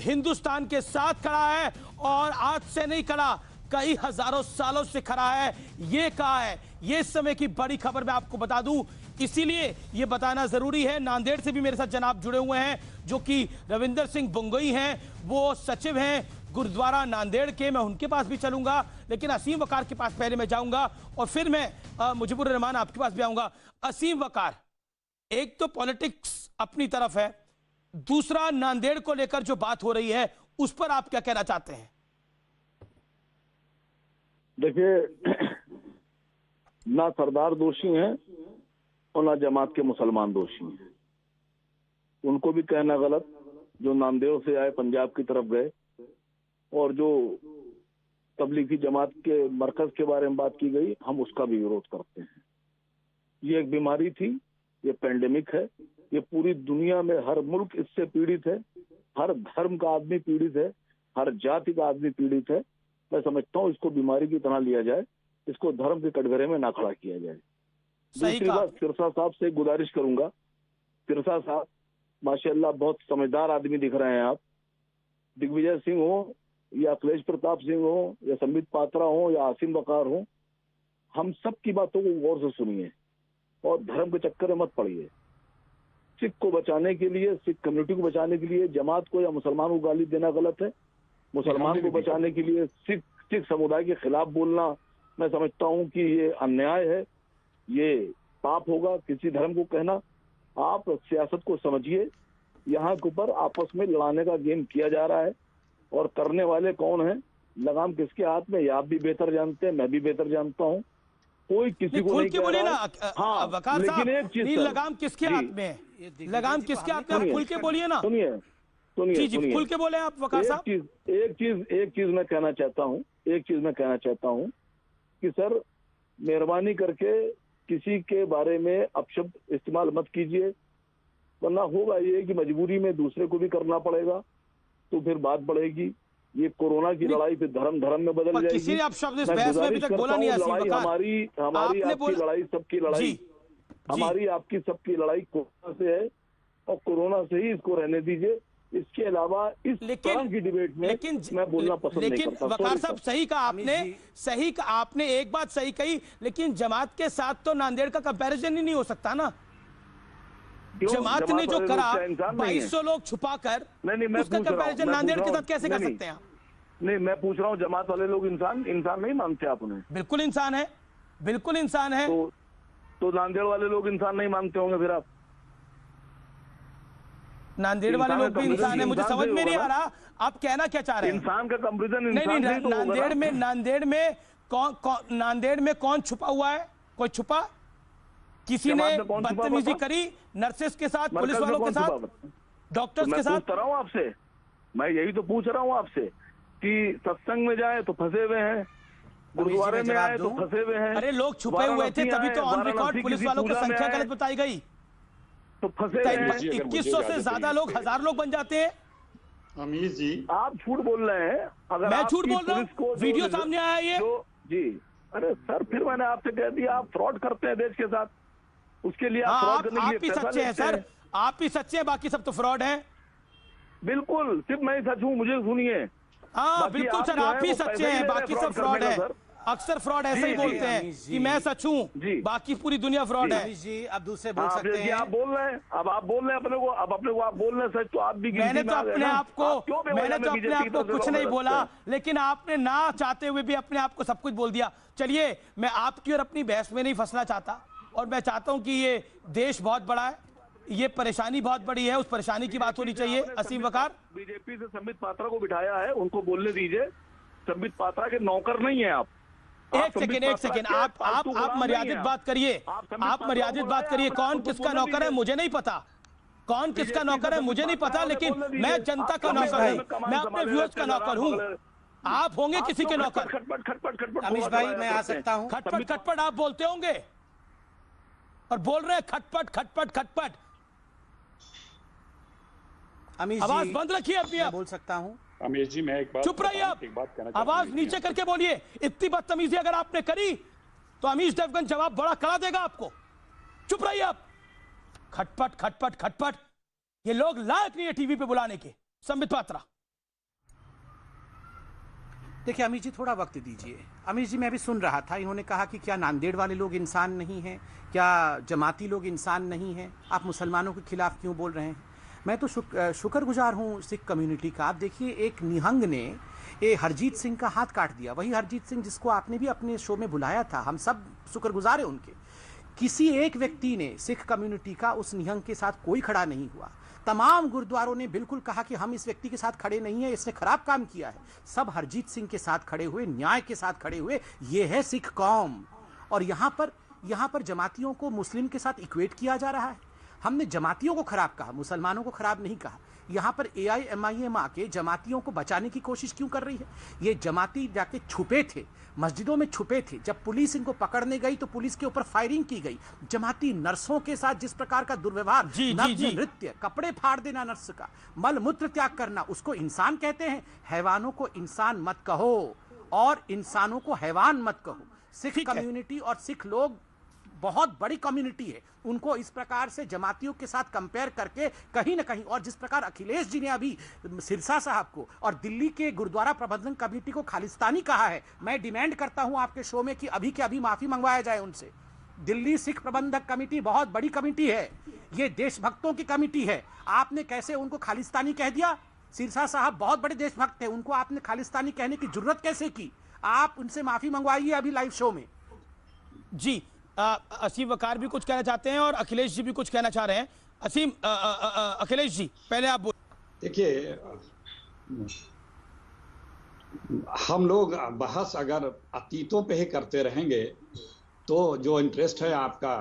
हिंदुस्तान के साथ खड़ा है और आज से नहीं खड़ा, कई हजारों सालों से खड़ा है, ये कहा है। ये समय की बड़ी खबर मैं आपको बता दूं, इसीलिए ये बताना जरूरी है। नांदेड़ से भी मेरे साथ जनाब जुड़े हुए हैं जो कि रविंदर सिंह बुंगई हैं, वो सचिव हैं गुरुद्वारा नांदेड़ के, मैं उनके पास भी चलूंगा, लेकिन असीम वकार के पास पहले मैं जाऊंगा और फिर मैं मुजीबुर रहमान आपके पास भी आऊंगा। असीम वकार, एक तो पॉलिटिक्स अपनी तरफ है, दूसरा नांदेड़ को लेकर जो बात हो रही है उस पर आप क्या कहना चाहते हैं? देखिए, ना सरदार दोषी हैं और ना जमात के मुसलमान दोषी हैं। उनको भी कहना गलत, जो नांदेड़ से आए पंजाब की तरफ गए, और जो तबलीगी जमात के मरकज के बारे में बात की गई, हम उसका भी विरोध करते हैं। ये एक बीमारी थी, ये पेंडेमिक है, ये पूरी दुनिया में हर मुल्क इससे पीड़ित है, हर धर्म का आदमी पीड़ित है, हर जाति का आदमी पीड़ित है। मैं समझता हूँ इसको बीमारी की तरह लिया जाए, इसको धर्म के कटघरे में ना खड़ा किया जाए। दूसरी बात, सिरसा साहब से गुजारिश करूंगा, सिरसा साहब माशाल्लाह बहुत समझदार आदमी दिख रहे हैं आप। दिग्विजय सिंह हो या अखिलेश प्रताप सिंह हो या संबित पात्रा हो या आसिम वकार हो, हम सब की बातों को गौर से सुनिए और धर्म के चक्कर में मत पड़िए। सिख को बचाने के लिए, सिख कम्युनिटी को बचाने के लिए जमात को या मुसलमान को गाली देना गलत है। मुसलमान को बचाने के लिए सिख समुदाय के खिलाफ बोलना, मैं समझता हूं कि ये अन्याय है, ये पाप होगा किसी धर्म को कहना। आप सियासत को समझिए, यहाँ के ऊपर आपस में लड़ाने का गेम किया जा रहा है और करने वाले कौन हैं, लगाम किसके हाथ में, ये आप भी बेहतर जानते हैं, मैं भी बेहतर जानता हूँ। कोई किसी को नहीं कह रहा है। हाँ, लेकिन एक चीज, लगाम किसके हाथ में है? लगाम किसके हाथ में? आप खुल के बोलिए ना। सुनिए सुनिए जी, खुल के बोले आप वकार साहब। एक चीज मैं कहना चाहता हूँ कि सर, मेहरबानी करके किसी के बारे में अपशब्द इस्तेमाल मत कीजिए, वरना होगा ये कि मजबूरी में दूसरे को भी करना पड़ेगा, तो फिर बात बढ़ेगी। ये कोरोना की लड़ाई फिर धर्म में बदल जाएगी। किसी ने अपशब्द इस बहस में अभी तक बोला नहीं है। हमारी आपकी लड़ाई, सबकी लड़ाई, हमारी आपकी सबकी लड़ाई कोरोना से है और कोरोना से ही इसको रहने दीजिए। इसके अलावा इस तरह की डिबेट में मैं बोलना पसंद नहीं करता। वकार साहब, सही कहा आपने एक बात सही कही, लेकिन जमात के साथ तो नांदेड़ का कंपैरिजन ही नहीं हो सकता ना। जमात ने जो करा 2200 लोग छुपाकर, उसका कंपैरिजन नांदेड़ के साथ कैसे कर सकते हैं आप? नहीं, मैं पूछ रहा हूँ, जमात वाले लोग इंसान नहीं मानते आप उन्हें? बिल्कुल इंसान है, बिल्कुल इंसान है। तो नांदेड़ वाले लोग इंसान नहीं मानते होंगे फिर आप? नांदेड़ वाले लोग भी इंसान है, मुझे समझ में नहीं आ रहा आप कहना क्या चाह रहे हैं। इंसान का कंपैरिजन नहीं, नांदेड़ में कौन छुपा हुआ है? कोई छुपा? किसी ने बदतमीजी करी नर्सेस के साथ, पुलिस वालों के साथ, डॉक्टर्स के साथ? आपसे मैं यही तो पूछ रहा हूँ आपसे कि सत्संग में जाए तो फंसे हुए हैं, गुरुद्वारे में आए तो फंसे हुए हैं। अरे लोग छुपे हुए थे, तभी तो ऑन रिकॉर्ड पुलिस वालों की संख्या गलत बताई गई। तो फंसे 2100 से ज्यादा लोग, 1000 लोग बन जाते हैं। अमीर जी, आप झूठ बोल रहे हैं। अगर मैं झूठ बोल रहा हूँ? वीडियो सामने आया ये जी। अरे सर, फिर मैंने आपसे कह दिया आप फ्रॉड करते हैं देश के साथ, उसके लिए आप ही सच्चे हैं सर, आप ही सच्चे हैं, बाकी सब तो फ्रॉड है। बिल्कुल, सिर्फ मैं ही सच हूँ, मुझे सुनिए। हाँ बिल्कुल सर, आप ही सच्चे हैं, बाकी सब फ्रॉड है। अक्सर फ्रॉड ऐसे ही बोलते हैं कि मैं सच हूँ, बाकी पूरी दुनिया फ्रॉड है। जी, अब दूसरे बोल सकते हैं। आप बोल रहे हैं, अब आप बोल रहे हैं अपने को, आप बोल रहे हैं सच, तो आप भी मैंने तो अपने आप को कुछ नहीं बोला, लेकिन आपने ना चाहते हुए भी अपने आप को सब कुछ बोल दिया। चलिए, मैं आपकी और अपनी बहस में नहीं फंसना चाहता, और मैं चाहता हूं कि ये देश बहुत बड़ा है, ये परेशानी बहुत बड़ी है, उस परेशानी की बात होनी चाहिए। असीम वकार, बीजेपी से संबित पात्रा को बिठाया है, उनको बोलने दीजिए। संबित पात्रा के नौकर नहीं है आप। एक सेकेंड, आप मर्यादित बात करिए, आप मर्यादित बात करिए। कौन किसका नौकर है मुझे नहीं पता, कौन किसका नौकर है मुझे नहीं पता, लेकिन मैं जनता का नौकर हूँ, मैं अपने व्यूअर्स का नौकर हूँ। आप होंगे किसी के नौकर? खटपट। अमीश भाई, मैं आ सकता हूँ? खटपट आप बोलते होंगे और बोल रहे हैं खटपट। अमीश आवाज जी, बंद रखिए अपनी। मैं बोल सकता हूँ? अमीश जी, मैं एक बात, चुप रहिए आप, आवाज नीचे करके बोलिए। इतनी बदतमीजी अगर आपने करी तो अमीश देवगन जवाब बड़ा कड़ा देगा आपको। चुप रहिए आप। खटपट, ये लोग लायक नहीं है टीवी पे बुलाने के। संबित पात्रा, देखिए अमीश जी, थोड़ा वक्त दीजिए। अमीश जी, मैं भी सुन रहा था, इन्होंने कहा कि क्या नांदेड़ वाले लोग इंसान नहीं हैं, क्या जमाती लोग इंसान नहीं हैं, आप मुसलमानों के खिलाफ क्यों बोल रहे हैं? मैं तो शुक्रगुजार हूँ सिख कम्युनिटी का। आप देखिए, एक निहंग ने ये हरजीत सिंह का हाथ काट दिया, वही हरजीत सिंह जिसको आपने भी अपने शो में बुलाया था। हम सब शुक्रगुजार हैं उनके। किसी एक व्यक्ति ने सिख कम्युनिटी का उस निहंग के साथ कोई खड़ा नहीं हुआ। तमाम गुरुद्वारों ने बिल्कुल कहा कि हम इस व्यक्ति के साथ खड़े नहीं है, इसने खराब काम किया है। सब हरजीत सिंह के साथ खड़े हुए, न्याय के साथ खड़े हुए। ये है सिख कौम। और यहाँ पर जमातियों को मुस्लिम के साथ इक्वेट किया जा रहा है। हमने जमातियों को खराब कहा, मुसलमानों को खराब नहीं कहा। यहाँ पर AIMIM आके जमातियों को बचाने की कोशिश क्यों कर रही है? ये जमाती जाके छुपे थे, मस्जिदों में छुपे थे। जब पुलिस इनको पकड़ने गई तो पुलिस के ऊपर फायरिंग की गई। जमाती नर्सों के साथ जिस प्रकार का दुर्व्यवहार, नग्न नृत्य, कपड़े फाड़ देना नर्स का, मल मूत्र त्याग करना, उसको इंसान कहते हैं? हैवानों को इंसान मत कहो और इंसानों को हैवान मत कहो। सिख कम्युनिटी और सिख लोग बहुत बड़ी कम्युनिटी है, उनको इस प्रकार से जमातियों के साथ कंपेयर करके कहीं ना कहीं, और जिस प्रकार अखिलेश जी ने अभी सिरसा साहब को और दिल्ली के गुरुद्वारा प्रबंधन कमेटी को खालिस्तानी कहा है, मैं डिमांड करता हूं आपके शो में कि अभी के अभी माफी मंगवाया जाए उनसे। दिल्ली सिख प्रबंधक कमेटी बहुत बड़ी कमेटी है, ये देशभक्तों की कमेटी है। आपने कैसे उनको खालिस्तानी कह दिया? सिरसा साहब बहुत बड़े देशभक्त थे, उनको आपने खालिस्तानी कहने की जरूरत कैसे की? आप उनसे माफी मंगवाइए अभी लाइव शो में। जी, असीम वकार भी कुछ कहना चाहते हैं और अखिलेश जी भी कुछ कहना चाह रहे हैं। असीम, अखिलेश जी पहले आप देखिए, हम लोग बहस अगर अतीतों पे ही करते रहेंगे तो जो इंटरेस्ट है आपका,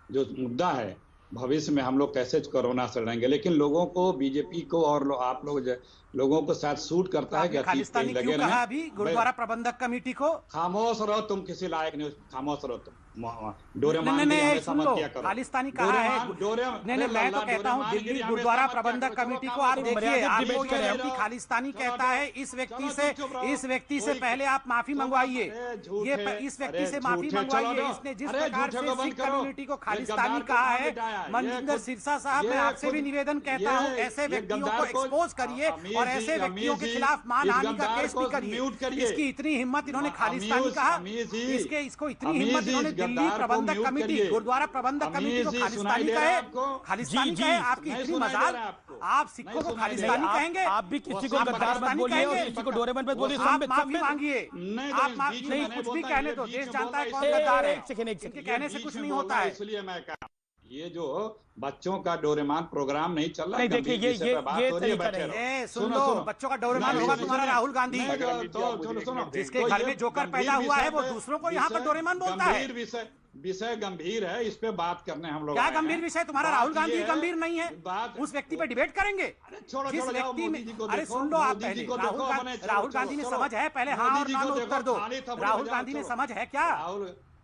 जो मुद्दा है भविष्य में हम लोग कैसे कोरोना से लड़ेंगे, लेकिन लोगों को, बीजेपी को और आप लोगों को शायद सूट करता है कि अतीत पे ही लगे रहें। अभी गुरुद्वारा प्रबंधक कमेटी को खामोश रहो, तुम किसी लायक नहीं, खामोश रहो तुम। डोरेमोन खालिस्तानी कहा है। नहीं, मैं तो कहता हूँ दिल्ली गुरुद्वारा प्रबंधक कमेटी को आप देखिए, आपको ये व्यक्ति खालिस्तानी कहता है, इस व्यक्ति से पहले आप माफी मंगवाइए। ये इस व्यक्ति से माफी मंगवाइए, इसने जिस प्रकार से सिख कम्युनिटी को खालिस्तानी कहा है। मनजिंदर सिरसा साहब, मैं आपसे भी निवेदन कहता हूँ, ऐसे व्यक्तियों को एक्सपोज करिए और ऐसे व्यक्तियों के खिलाफ मानहानि का केस भी करिए। इसकी इतनी हिम्मत, इन्होंने खालिस्तानी कहा, इसको इतनी हिम्मत इन्होंने दिल्ली प्रबंधक कमेटी, गुरुद्वारा प्रबंधक कमेटी को खालिस्तानी कहे। आपकी इतनी मजाल, आप सिखों को खालिस्तानी कहेंगे? आप भी किसी को गद्दार मत बोलिए और किसी को डोरेमन मत बोलिए। आप माफी मांगिए, आप नहीं, कुछ भी कहने दो, देश जानता है कौन गद्दार है। इनके कहने से कुछ नहीं होता है। इसलिए मैं कहा, ये जो बच्चों का डोरेमॉन प्रोग्राम नहीं चल रहा है, देखिए ये सुन लो, बच्चों का डोरेमॉन होगा तुम्हारा राहुल गांधी। जिसके घर में जोकर पैदा हुआ है वो दूसरों को यहाँ पर डोरेमॉन बोलता है। विषय गंभीर है, इस पे बात करने हम लोग। क्या गंभीर विषय? तुम्हारा राहुल गांधी गंभीर नहीं है? उस व्यक्ति पे डिबेट करेंगे? जिस व्यक्ति में, अरे सुन लो आप पहले, राहुल गांधी में समझ है? पहले हाँ और ना में उत्तर दो। राहुल गांधी में समझ है क्या?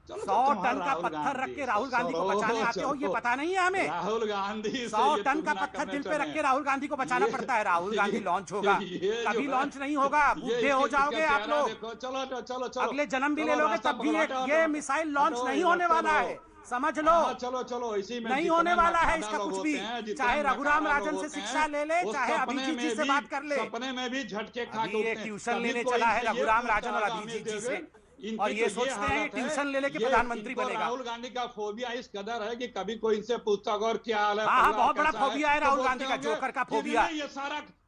100 टन का पत्थर रख के राहुल गांधी को बचाने आते हो, ये पता नहीं है हमें? राहुल गांधी 100 टन का पत्थर दिल पे रख के राहुल गांधी को बचाना पड़ता है। राहुल गांधी लॉन्च होगा, कभी लॉन्च नहीं होगा, बूढ़े हो जाओगे आप लोग। चलो अगले जन्म भी ले लोगे तब भी ये मिसाइल लॉन्च नहीं होने वाला है, समझ लो। चलो इसी में नहीं होने वाला है इसका कुछ भी। चाहे रघुराम राजन से शिक्षा ले ले, चाहे अभिजीत जी से बात कर ले। सपने में भी झटके खा के ये ट्यूशन लेने चला है रघुराम राजन और अभिजीत जी से, और ये सोचते हैं ट्यूशन ले लेके प्रधानमंत्री बनेगा। राहुल गांधी का फोबिया इस कदर है कि कभी कोई इनसे पूछता होगा और क्या हाल है। हाँ, बहुत बड़ा फोबिया है राहुल गांधी का, जोकर का फोबिया।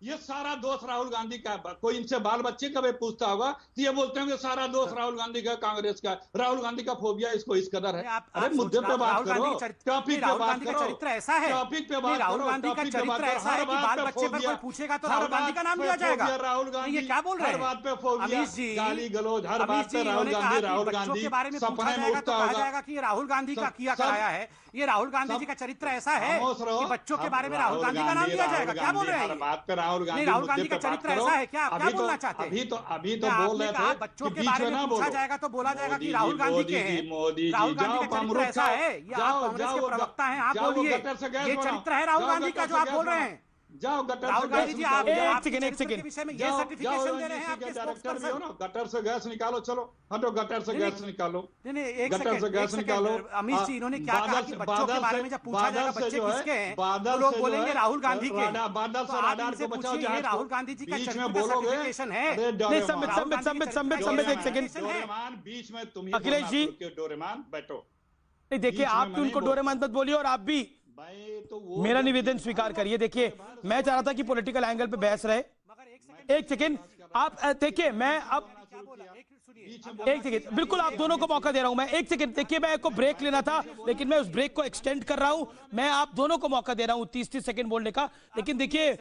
ये सारा दोष राहुल गांधी का। कोई इनसे बाल बच्चे कभी पूछता होगा तो ये बोलते होंगे सारा दोष राहुल गांधी का, कांग्रेस का। राहुल गांधी का फोबिया इसको इस कदर है। अरे मुद्दे पे बात करो, टॉपिक पे बात करो। चरित्र ऐसा है, टॉपिक पे बात करो। राहुल गांधी का चरित्र ऐसा है कि बाल बच्चे पर कोई पूछेगा तो राहुल गांधी का नाम लिया जाएगा। राहुल गांधी ये क्या बोल रहे हैं? हर बात पे फोबिया, अमीश जी, गाली गलौज, हर बात पे राहुल गांधी के बारे में पूछा जाएगा तो कहा जाएगा कि ये राहुल गांधी का किया कराया है। ये राहुल गांधी जी का चरित्र ऐसा है कि बच्चों के बारे में राहुल गांधी का नाम लिया जाएगा। क्या बोल रहे हैं? बात पे राहुल गांधी का चरित्र ऐसा है क्या? क्या बोलना चाहते हैं? अभी तो बोल रहे थे बच्चों के बारे में पूछा जाएगा तो बोला जाएगा कि राहुल गांधी के हैं। राहुल गांधी का चरित्र ऐसा है, ये आप कांग्रेस के प्रवक्ता हैं, आप बोलिए ये चरित्र है राहुल गांधी का जो आप बोल रहे हैं। जाओ गटर राहुल गांधी जी, आप एक सेकंड विषय में ये सर्टिफिकेशन दे रहे हैं आपके डायरेक्टर भी हो ना, गटर से गैस निकालो। चलो हटो, गटर से गैस निकालो। नहीं, एक गटर से गैस निकालो। अमित जी, इन्होंने क्या कहा कि बच्चों के बारे में जब पूछा जाएगा बच्चे किसके हैं तो लोग बोलेंगे राहुल गांधी के। बादल से राडार को बचाओ, ये राहुल गांधी जी का बीच में चरित्र बोलोगे सर्टिफिकेशन है। नहीं, संबित एक सेकंड। बीच में तुम अखिलेश जी, डोरेमान बैठो। नहीं देखिए, आप भी उनको डोरेमान मत बोलिए और आप भी मेरा निवेदन स्वीकार करिए। देखिए, मैं चाह रहा था कि पॉलिटिकल एंगल पे बहस रहे। एक सेकंड, आप देखिए, मैं अब एक सेकंड, बिल्कुल आप दोनों को मौका दे रहा हूं मैं। एक सेकंड देखिए, मैं को ब्रेक लेना था लेकिन मैं उस ब्रेक को एक्सटेंड कर रहा हूं। मैं आप दोनों को मौका दे रहा हूं 30-30 सेकंड बोलने का। लेकिन देखिए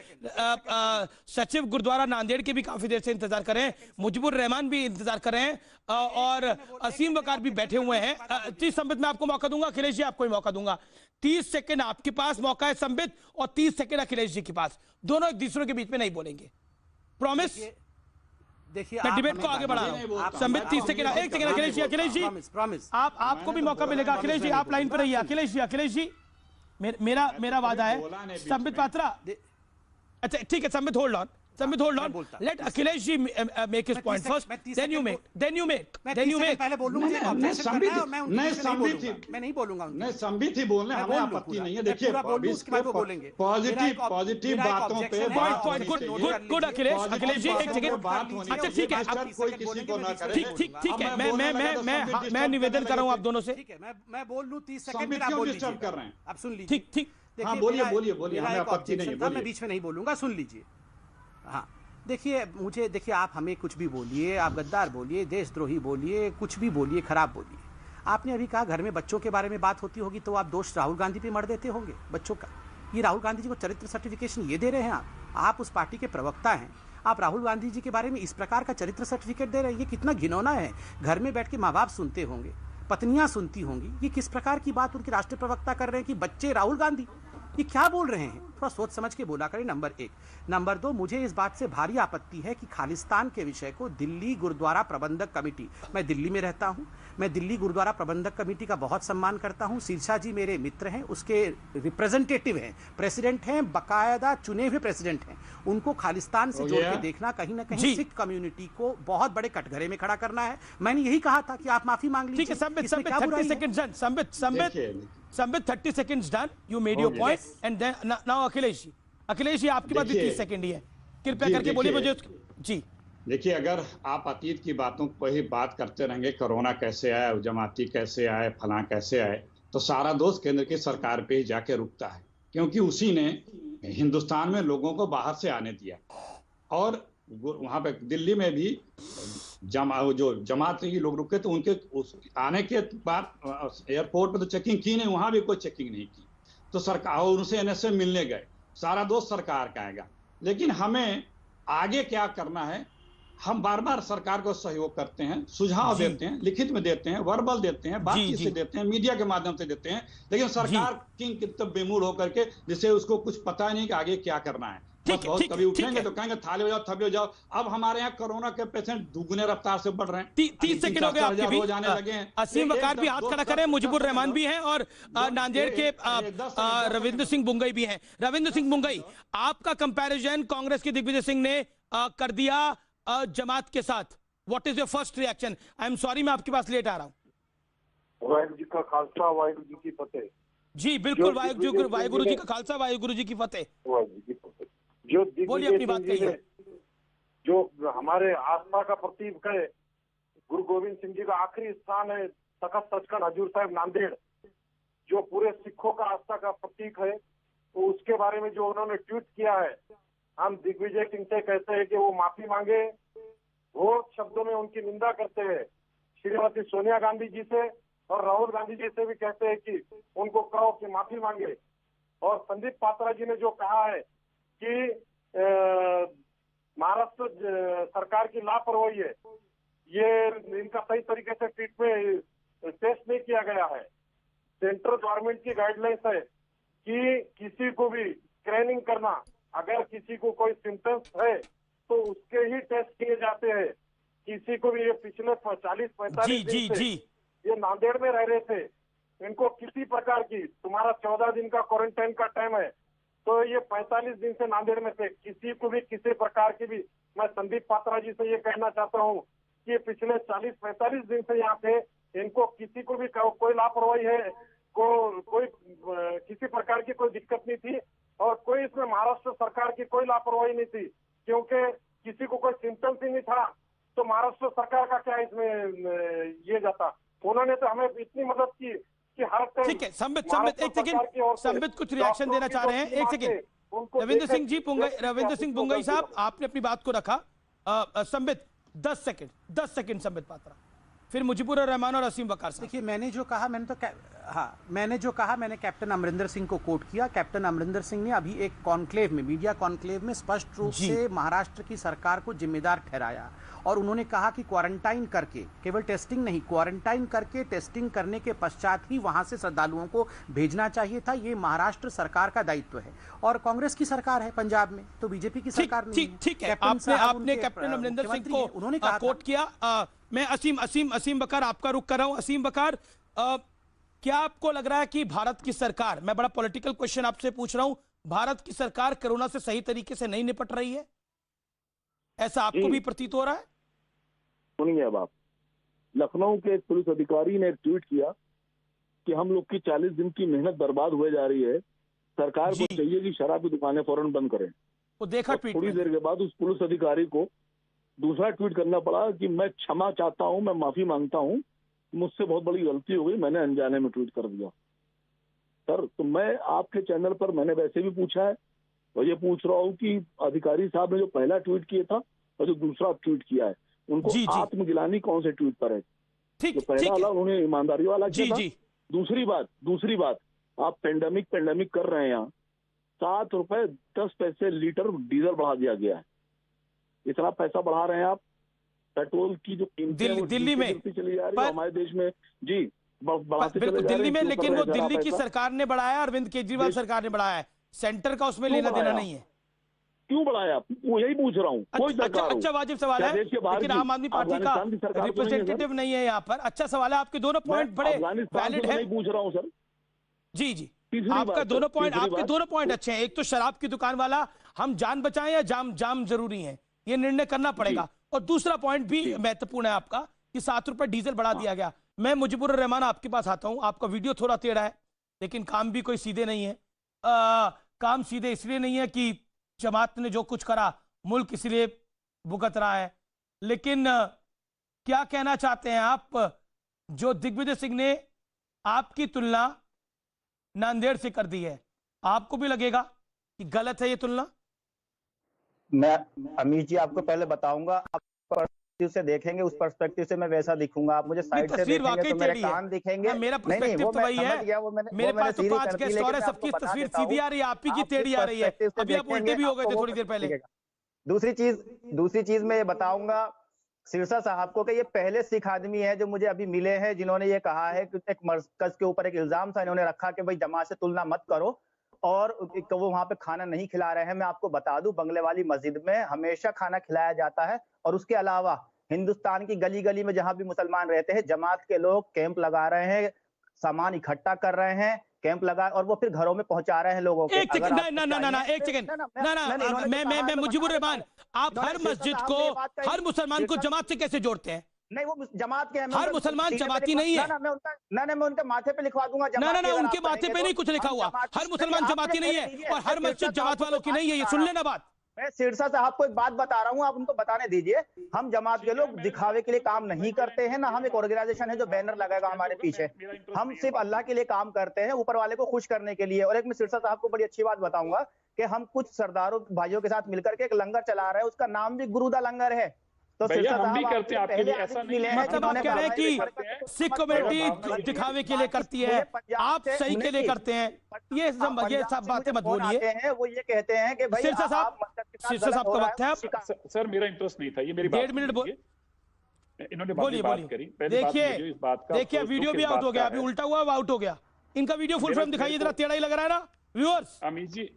सचिव गुरुद्वारा नांदेड़ के भी काफी देर से इंतजार कर रहे हैं, मुजीबुर रहमान भी इंतजार कर रहे हैं और असीम वकार भी बैठे हुए हैं। 30 संबित मैं आपको मौका दूंगा, अखिलेश जी आपको भी मौका दूंगा। 30 सेकंड आपके पास मौका है संबित, और 30 सेकंड अखिलेश जी के पास। दोनों एक दूसरे के बीच में नहीं बोलेंगे, प्रॉमिस। देखिए मैं डिबेट को आगे बढ़ा रहा हूं। संबित 30 सेकंड, एक सेकंड अखिलेश जी प्रॉमिस आपको भी मौका मिलेगा। अखिलेश जी आप लाइन पर रहिए। अखिलेश जी मेरा वादा है संबित पात्रा। अच्छा ठीक है, Sambit hold on, let Akhilesh ji make his point first, then you make पहले बोल लूंगा। नहीं बोलूंगा, नहीं संबित ही बोलने हमें आपत्ति नहीं है। देखिए पॉजिटिव बातों पे गुड अखिलेश जी एक सेकंड। अच्छा ठीक है, कोई किसी को ना करे। ठीक है, मैं निवेदन कर रहा हूं आप दोनों से। ठीक है, मैं बोल लूं 30 सेकंड संबित क्यों डिस्टर्ब कर रहे हैं? आप सुन लीजिए। ठीक हाँ बोलिए, हमें आपत्ति नहीं है, मैं बीच में नहीं बोलूंगा, सुन लीजिए। हाँ देखिए आप हमें कुछ भी बोलिए, आप गद्दार बोलिए, देशद्रोही बोलिए, कुछ भी बोलिए, खराब बोलिए। आपने अभी कहा घर में बच्चों के बारे में बात होती होगी तो आप दोष राहुल गांधी पे मर देते होंगे बच्चों का। ये राहुल गांधी जी को चरित्र सर्टिफिकेशन ये दे रहे हैं आप उस पार्टी के प्रवक्ता हैं, आप राहुल गांधी जी के बारे में इस प्रकार का चरित्र सर्टिफिकेट दे रहे हैं। ये कितना घिनौना है। घर में बैठ के माँ बाप सुनते होंगे, पत्नियां सुनती होंगी, ये किस प्रकार की बात उनके राष्ट्रीय प्रवक्ता कर रहे हैं कि बच्चे राहुल गांधी, ये क्या बोल रहे हैं? थोड़ा सोच समझ के बोला करें, नंबर 1। नंबर 2, मुझे इस बात से भारी आपत्ति है कि खालिस्तान के विषय को दिल्ली गुरुद्वारा प्रबंधक कमेटी, मैं दिल्ली में रहता हूं, मैं दिल्ली गुरुद्वारा प्रबंधक कमेटी का बहुत सम्मान करता हूं। सिरसा जी मेरे मित्र हैं, उसके रिप्रेजेंटेटिव हैं, प्रेसिडेंट हैं, बाकायदा चुने हुए प्रेसिडेंट हैं। उनको खालिस्तान से जोड़ के देखना कहीं ना कहीं सिख कम्युनिटी को बहुत बड़े कटघरे में खड़ा करना है। मैंने यही कहा था कि आप माफी मांग लीजिए। ठीक है Sambit 30 seconds done. You made your point, and then now Akhilesh ji आपकी बात भी 30 सेकंड ही है, कृपया करके बोलिए मुझे। जी देखिए, अगर आप अतीत की बातों पर ही बात करते रहेंगे, कोरोना कैसे आया, जमाती कैसे आए, फलां कैसे आए, तो सारा दोष केंद्र की सरकार पे ही जाके रुकता है, क्योंकि उसी ने हिंदुस्तान में लोगों को बाहर से आने दिया। और वहां पे दिल्ली में भी जो जमात के लोग रुके तो उनके आने के बाद एयरपोर्ट पे तो चेकिंग की नहीं, वहां भी कोई चेकिंग नहीं की। तो सरकार उनसे एनएसए मिलने गए, सारा दोष सरकार का आएगा। लेकिन हमें आगे क्या करना है, हम बार बार सरकार को सहयोग करते हैं, सुझाव देते हैं, लिखित में देते हैं, वर्बल देते हैं, बातचीत से देते हैं, मीडिया के माध्यम से देते हैं, लेकिन सरकार किंग तब बेमूड होकर के जिससे उसको कुछ पता ही नहीं कि आगे क्या करना है। बहुत कभी उठेंगे तो कहेंगे थाली हो जाओ, थपे हो जाओ। अब हमारे यहाँ कोरोना के पेशेंट दुगने रफ्तार से बढ़ रहे हैं। 30 सेकंड हो गए आपके भी। जाने लगे हैं। असीम वकार भी हाथ खड़ा करें, मुजीबुर रहमान भी हैं और नांदेड़ के रविंद्र सिंह बुंगई भी हैं। रविंद्र सिंह बुंगई, आपका कंपैरिजन कांग्रेस के दिग्विजय सिंह ने कर दिया जमात के साथ। What is your first reaction? I am sorry मैं आपके पास लेट आ रहा हूँ। वाहिगुरू जी का खालसा, वाहिगुरू जी की फतेह। जी बिल्कुल, वाहिगुरू जी का खालसा, वाहिगुरू जी की फतेह। जो बोलिए अपनी बात कहिए। जो हमारे आस्था का प्रतीक है, गुरु गोविंद सिंह जी का आखिरी स्थान है तख्त सचखंड हजूर साहिब नांदेड़, जो पूरे सिखों का आस्था का प्रतीक है, तो उसके बारे में जो उन्होंने ट्वीट किया है, हम दिग्विजय सिंह से कहते हैं कि वो माफी मांगे। वो शब्दों में उनकी निंदा करते हैं। श्रीमती सोनिया गांधी जी से और राहुल गांधी जी से भी कहते हैं कि उनको कहो कि माफी मांगे। और संदीप पात्रा जी ने जो कहा है कि महाराष्ट्र सरकार की लापरवाही है, ये इनका सही तरीके से ट्रीटमेंट टेस्ट नहीं किया गया है। सेंट्रल गवर्नमेंट की गाइडलाइंस है कि किसी को भी स्क्रीनिंग करना, अगर किसी को कोई सिम्टम्स है तो उसके ही टेस्ट किए जाते हैं। किसी को भी ये पिछले 40-45 दिन से ये नांदेड़ में रह रहे थे, इनको किसी प्रकार की, तुम्हारा 14 दिन का क्वारंटाइन का टाइम है, तो ये 45 दिन से नांदेड़ में थे। किसी को भी किसी प्रकार की भी, मैं संदीप पात्रा जी से ये कहना चाहता हूँ कि पिछले 40-45 दिन से यहाँ थे, इनको किसी को भी कोई लापरवाही है, कोई किसी प्रकार की कोई दिक्कत नहीं थी। और कोई इसमें महाराष्ट्र सरकार की कोई लापरवाही नहीं थी, क्योंकि किसी को कोई सिम्टम्स ही नहीं था, तो महाराष्ट्र सरकार का क्या इसमें ये जाता। उन्होंने तो हमें इतनी मदद की कि हर टाइम। ठीक है संबित एक सेकंड, संबित कुछ रिएक्शन देना चाह रहे हैं, एक सेकंड। रविंद्र सिंह बुंगई साहब, आपने अपनी बात को रखा। संबित 10 सेकंड संबित पात्रा, फिर मुजीबुर रहमान और असीम वकार साहब। देखिए, मैंने जो कहा मैंने कैप्टन अमरिंदर सिंह को कोट किया। कैप्टन अमरिंदर सिंह ने अभी एक कॉन्क्लेव में, मीडिया कॉन्क्लेव में स्पष्ट रूप से महाराष्ट्र की सरकार को जिम्मेदार ठहराया और उन्होंने कहा कि क्वारंटाइन करके, केवल टेस्टिंग नहीं, क्वारंटाइन करके टेस्टिंग करने के पश्चात ही वहां से श्रद्धालुओं को भेजना चाहिए था। ये महाराष्ट्र सरकार का दायित्व है और कांग्रेस की सरकार है पंजाब में, तो बीजेपी की सरकार नहीं है। ठीक है, आपने कैप्टन अमरिंदर सिंह को उन्होंने कोट किया। मैं असीम बकार आपका रुख कर रहा हूं। असीम बकार, क्या आपको लग रहा है कि भारत की सरकार, मैं बड़ा पॉलिटिकल क्वेश्चन आपसे पूछ रहा हूं, भारत की सरकार कोरोना से सही तरीके से नहीं निपट रही है, ऐसा आपको भी प्रतीत हो रहा है? सुनिए, अब आप, लखनऊ के एक पुलिस अधिकारी ने एक ट्वीट किया कि हम लोग की 40 दिन की मेहनत बर्बाद हुए जा रही है, सरकार को चाहिए कि शराब की दुकानें फौरन बंद करें। वो देखा ट्वीट, थोड़ी देर के बाद उस पुलिस अधिकारी को दूसरा ट्वीट करना पड़ा कि मैं क्षमा चाहता हूं, मैं माफी मांगता हूं, मुझसे बहुत बड़ी गलती हो गई, मैंने अनजाने में ट्वीट कर दिया। सर, तो मैं आपके चैनल पर मैंने वैसे भी पूछा है और ये पूछ रहा हूँ कि अधिकारी साहब ने जो पहला ट्वीट किया था और जो दूसरा ट्वीट किया है, उनको आत्मगिलानी कौन से ट्वीट पर है? जो पहला वाला उन्होंने ईमानदारी वाला किया था। दूसरी बात, आप पेंडेमिक कर रहे हैं, यहाँ 7 रुपए 10 पैसे लीटर डीजल बढ़ा दिया गया है। इतना पैसा बढ़ा रहे हैं आप, पेट्रोल की जो दिल्ली में चली जा रही है हमारे देश में, जी बढ़ाते चले जा रहे हैं दिल्ली में, लेकिन वो दिल्ली की सरकार ने बढ़ाया, अरविंद केजरीवाल सरकार ने बढ़ाया है, सेंटर का उसमें लेना देना नहीं है। क्यों बढ़ाया? वो यही पूछ रहा हूँ। अच्छा वाजिब सवाल है, लेकिन आम आदमी पार्टी का रिप्रेजेंटेटिव नहीं है यहाँ पर। अच्छा सवाल है, आपके दोनों पॉइंट बड़े वैलिड है। पूछ रहा हूँ सर। जी, आपके दोनों पॉइंट अच्छे हैं। एक तो शराब की दुकान वाला, हम जान बचाएं या जाम जरूरी है, ये निर्णय करना पड़ेगा। और दूसरा पॉइंट भी महत्वपूर्ण है आपका कि 7 रुपए डीजल बढ़ा दिया गया। मैं मुजीबुर रहमान आपके पास आता हूं। आपका वीडियो थोड़ा टेढ़ा है, लेकिन काम भी कोई सीधे नहीं है। काम सीधे इसलिए नहीं है कि जमात ने जो कुछ करा मुल्क इसलिए भुगत रहा है, लेकिन क्या कहना चाहते हैं आप? जो दिग्विजय सिंह ने आपकी तुलना नांदेड़ से कर दी है, आपको भी लगेगा कि गलत है ये तुलना? मैं अमीश जी आपको पहले बताऊंगा, आप पर्सपेक्टिव से देखेंगे, उस पर्सपेक्टिव से मैं वैसा दिखूंगा। आप मुझे साइड से देखेंगे तो मेरे कान दिखेंगे। मेरा पर्सपेक्टिव तो वही है, मेरे पास तो 5 गेस्ट और है, सबकी तस्वीर सीधी आ रही है, आप ही की टेढ़ी आ रही है। अभी आप उल्टे भी हो गए थे थोड़ी देर पहले। दूसरी चीज मैं ये बताऊंगा सिरसा साहब को कि ये पहले सिख आदमी है जो मुझे अभी मिले हैं जिन्होंने ये कहा है कि एक मरकज के ऊपर एक इल्जाम था, इन्होंने रखा कि भाई जमात से तुलना मत करो और वो वहां पे खाना नहीं खिला रहे हैं। मैं आपको बता दूं, बंगले वाली मस्जिद में हमेशा खाना खिलाया जाता है और उसके अलावा हिंदुस्तान की गली गली में जहां भी मुसलमान रहते हैं, जमात के लोग कैंप लगा रहे हैं, सामान इकट्ठा कर रहे हैं, कैंप लगा और वो फिर घरों में पहुंचा रहे हैं लोगों को। एक सेकंड, मैं मुजीबुर रहमान, आप हर मस्जिद को, हर मुसलमान को जमात से कैसे जोड़ते हैं? नहीं, वो जमात के हैं, हर मुसलमान जमाती नहीं है। मैं उनके माथे पे लिखवा दूंगा। ना, उनके माथे पे नहीं कुछ लिखा हुआ। हर मुसलमान जमाती नहीं है और हर मस्जिद जमात वालों की नहीं है, ये सुन लेना बात। मैं सिरसा साहब को एक बात बता रहा हूँ, आप उनको बताने दीजिए। हम जमात के लोग दिखावे के लिए काम नहीं करते हैं, ना हम एक ऑर्गेनाइजेशन है जो बैनर लगाएगा हमारे पीछे। हम सिर्फ अल्लाह के लिए काम करते हैं, ऊपर वाले को खुश करने के लिए। और एक मैं सिरसा साहब को बड़ी अच्छी बात बताऊंगा कि हम कुछ सरदारों भाइयों के साथ मिलकर के एक लंगर चला रहे हैं, उसका नाम भी गुरुदा लंगर है। तो हम भी करते हैं आपके लिए, ऐसा नहीं है। मतलब आप कह रहे हैं कि सिख कम्युनिटी दिखावे के लिए करती है, आप सही के लिए करते हैं, ये सब बातें मत बोलिए। वो ये कहते हैं कि भाई सिरसा साहब का वक्त है। सर मेरा इंटरेस्ट नहीं था, ये मेरी बात 1.5 मिनट बोलिए। इन्होंने बात करी, देखिए वीडियो भी आउट हो गया, अभी उल्टा हुआ आउट हो गया। इनका वीडियो फुल फ्रेम दिखाइए जरा, टेढ़ा ही लग रहा है ना व्यूअर्स? अमीश जी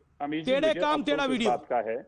टेढ़े काम टेढ़ा वीडियो का है।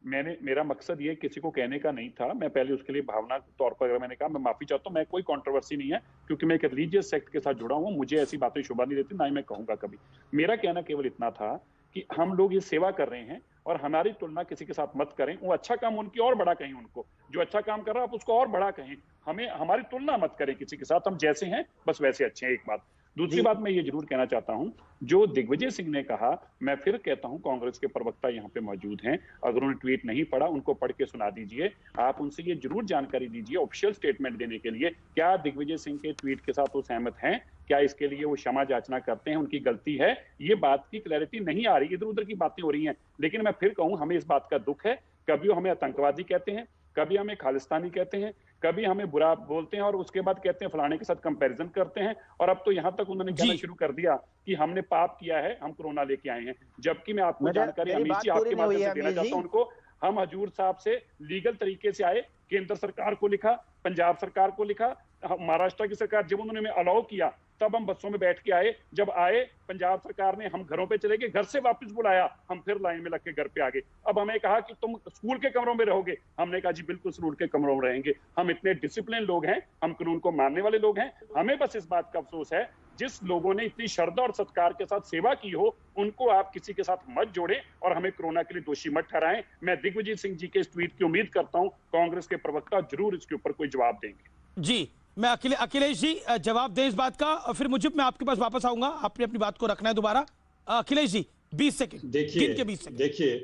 मेरा मकसद ये किसी को कहने का नहीं था, मैं पहले उसके लिए भावना तौर पर अगर मैंने कहा मैं माफी चाहता हूँ। मैं कोई कंट्रोवर्सी नहीं है क्योंकि मैं एक रिलीजियस सेक्ट के साथ जुड़ा हूँ, मुझे ऐसी बातें शोभा नहीं देती, ना ही मैं कहूंगा कभी। मेरा कहना केवल इतना था कि हम लोग ये सेवा कर रहे हैं और हमारी तुलना किसी के साथ मत करें। वो अच्छा काम उनकी और बड़ा कहें, उनको जो अच्छा काम कर रहा है आप उसको और बड़ा कहें, हमें हमारी तुलना मत करें किसी के साथ। हम जैसे हैं बस वैसे अच्छे हैं, एक बात। दूसरी बात मैं ये जरूर कहना चाहता हूं, जो दिग्विजय सिंह ने कहा, मैं फिर कहता हूं कांग्रेस के प्रवक्ता यहाँ पे मौजूद हैं, अगर उन्होंने ट्वीट नहीं पढ़ा उनको पढ़ के सुना दीजिए। आप उनसे ये जरूर जानकारी दीजिए ऑफिशियल स्टेटमेंट देने के लिए, क्या दिग्विजय सिंह के ट्वीट के साथ वो सहमत हैं, क्या इसके लिए वो क्षमा याचना करते हैं, उनकी गलती है? ये बात की क्लैरिटी नहीं आ रही, इधर उधर की बातें हो रही हैं। लेकिन मैं फिर कहूं, हमें इस बात का दुख है, कभी वो हमें आतंकवादी कहते हैं, कभी हमें खालिस्तानी कहते हैं, कभी हमें बुरा बोलते हैं और उसके बाद कहते हैं फलाने के साथ कंपैरिजन करते हैं। और अब तो यहाँ तक उन्होंने कहना शुरू कर दिया कि हमने पाप किया है, हम कोरोना लेके आए हैं। जबकि मैं आपको जानकारी अमीश जी आपके माध्यम से देना चाहता हूँ उनको, हम हजूर साहब से लीगल तरीके से आए, केंद्र सरकार को लिखा, पंजाब सरकार को लिखा, महाराष्ट्र की सरकार जब उन्होंने अलाउ किया तब हम बसों में बैठ के आए। जब आए पंजाब सरकार ने हम घरों पे चले गए, घर से वापस बुलाया, हम फिर लाइन में लग के घर पे आ गए। अब हमें कहा कि तुम स्कूल के कमरों में रहोगे, हमने कहा जी बिल्कुल स्कूल के कमरों में रहेंगे। हम इतने डिसिप्लिन लोग हैं, हम कानून को मानने वाले लोग हैं। हमें बस इस बात का अफसोस है जिस लोगों ने इतनी श्रद्धा और सत्कार के साथ सेवा की हो उनको आप किसी के साथ मत जोड़ें और हमें कोरोना के लिए दोषी मत ठहराएं। मैं दिग्विजय सिंह जी के इस ट्वीट की उम्मीद करता हूं कांग्रेस के प्रवक्ता जरूर इसके ऊपर कोई जवाब देंगे। जी, मैं अखिलेश जी जवाब दें इस बात का, और फिर मुझे मैं आपके पास वापस आऊंगा। आपने अपनी बात को रखना है दोबारा। अखिलेश जी 20 सेकंड, गिन के 20 सेकंड। देखिए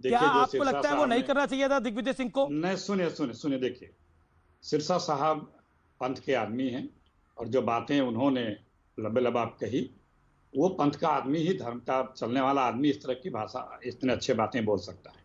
क्या आपको लगता है वो नहीं करना चाहिए था दिग्विजय सिंह को? नहीं, सुनिए, देखिए सिरसा साहब पंथ के आदमी हैं और जो बातें उन्होंने लबाब कही, वो पंथ का आदमी ही, धर्म का चलने वाला आदमी इस तरह की भाषा, इतने अच्छे बातें बोल सकता है।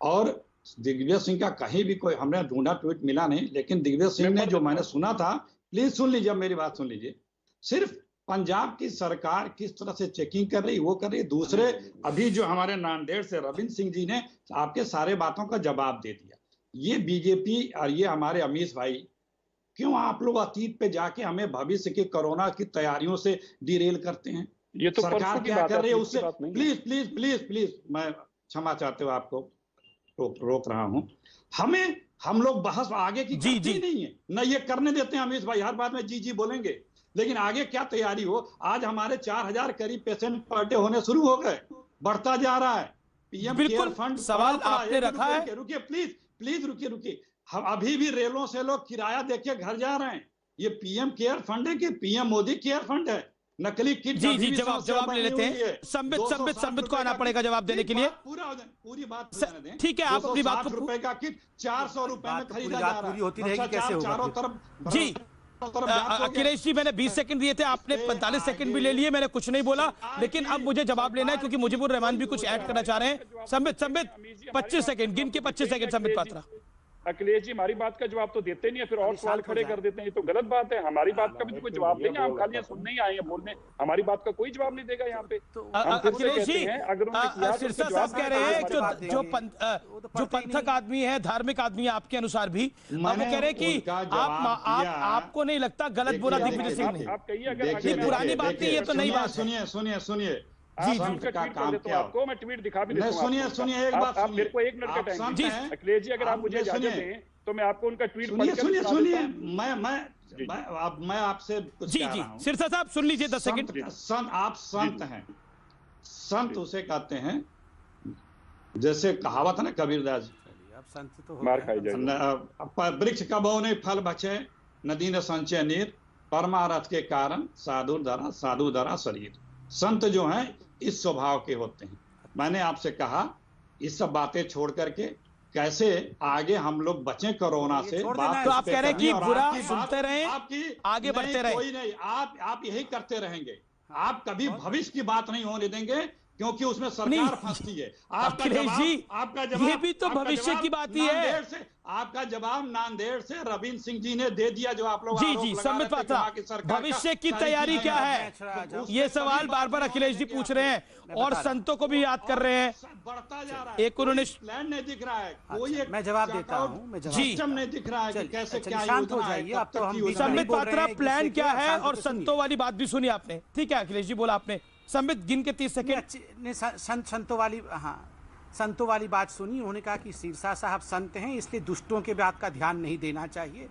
और दिग्विजय सिंह का कहीं भी कोई हमने ढूंढा ट्वीट मिला नहीं, लेकिन दिग्विजय सिंह ने जो मैंने सुना था, प्लीज सुन लीजिए, मेरी बात सुन लीजिए। सिर्फ पंजाब की सरकार किस तरह से चेकिंग कर रही, वो कर रही। दूसरे अभी जो हमारे नांदेड़ से रविंद्र सिंह जी ने आपके सारे बातों का जवाब दे दिया। ये बीजेपी और ये हमारे अमीश भाई, क्यों आप लोग अतीत पे जाके हमें भविष्य की कोरोना की तैयारियों से डिरेल करते हैं? ये तो सरकार क्या कर रही है उससे, प्लीज मैं क्षमा चाहते हो, आपको रोक रहा हूं। हम लोग बहस आगे की करते ही नहीं है, न ये करने देते हैं अमीश भाई, हर बात में जी बोलेंगे, लेकिन आगे क्या तैयारी हो। आज हमारे 4000 करीब पेशेंट पर डे होने शुरू हो गए, बढ़ता जा रहा है। पीएम केयर फंड सवाल आपने रखा है, रुकिए प्लीज रुकिए। हम अभी भी रेलों से लोग किराया देके घर जा रहे हैं। ये पीएम केयर फंड है कि पीएम मोदी केयर फंड है? नकली किट। जी जवाब ले लेते हैं। संबित को आना पड़ेगा जवाब देने के लिए। पूरी बात ठीक है, आप अपनी बात को, रुपए का किट 400 रुपए में खरीदा जा रहा है। होती रहेगी कैसे होगा? चारों तरफ। जी अखिलेश जी, मैंने 20 सेकंड दिए थे, आपने 45 सेकंड भी ले लिए। मैंने कुछ नहीं बोला, लेकिन अब मुझे जवाब लेना है क्योंकि मुजीबुर रहमान भी कुछ ऐड करना चाह रहे हैं। संबित 25 सेकंड, गिन के 25 सेकंड। संबित पात्रा। अखिलेश जी हमारी बात का जवाब तो देते नहीं है, फिर और सवाल खड़े कर देते हैं। ये तो गलत बात है। हमारी बात का भी तो कोई जवाब देंगे, हम खाली सुनने ही आए हैं बोलने, हमारी बात का कोई जवाब नहीं देगा यहाँ पे। अखिलेश जी, सिरसा साहब कह रहे हैं जो पंथक आदमी है, धार्मिक आदमी है आपके अनुसार भी, वो कह रहे हैं कि आपको नहीं लगता गलत बोला दिग्विजय सिंह ने? आप कहिए अगर पुरानी बात नहीं, ये तो नई बात। सुनिए आपको मैं ट्वीट दिखा भी देता हूं। सुनिए एक बात, आप मेरे को 1 मिनट का टाइम दीजिए अखिलेश जी, अगर आप मुझे इजाजत दें तो मैं आपको उनका ट्वीट सुनिए। मैं आपसे जी सिरसा साहब सुन लीजिए 10 सेकंड। आप संत हैं, संत उसे कहते हैं, जैसे कहावत है ना कबीरदास, मार खाई जाए, वृक्ष कबो नहीं फल बचे, नदी न संचय नीर, परमारथ के कारण साधु धरा शरीर। संत जो हैं इस स्वभाव के होते हैं। मैंने आपसे कहा इस सब बातें छोड़ करके कैसे आगे हम लोग बचें कोरोना से। तो आप कह रहे हैं कि बुरा सुनते रहे, आगे बढ़ते रहे। कोई नहीं, आप यही करते रहेंगे। आप कभी भविष्य की बात नहीं होने देंगे क्योंकि उसमें सरकार फंसती है। आपका जवाब ये भी तो भविष्य की बात ही है। आपका जवाब नांदेड़ से रविंद्र सिंह जी ने दे दिया, जो आप लोग जी संबित पात्रा, भविष्य की तैयारी क्या है, ये सवाल बार बार अखिलेश जी पूछ रहे हैं और संतों को भी याद कर रहे हैं। बढ़ता जा रहा है, एक उन्होंने प्लान नहीं दिख रहा है, कोई मैं जवाब देता हूँ जी नहीं दिख रहा है कि कैसे क्या हो जाइए। अब तो हम संबित पात्रा, प्लान क्या है और संतों वाली बात भी सुनी आपने। ठीक है अखिलेश जी, बोला आपने। संबित गिन के 30 सेकंड। संतों वाली बात सुनी। उन्होंने कहा कि सिरसा साहब संत हैं, इसलिए दुष्टों के बात का ध्यान नहीं देना चाहिए।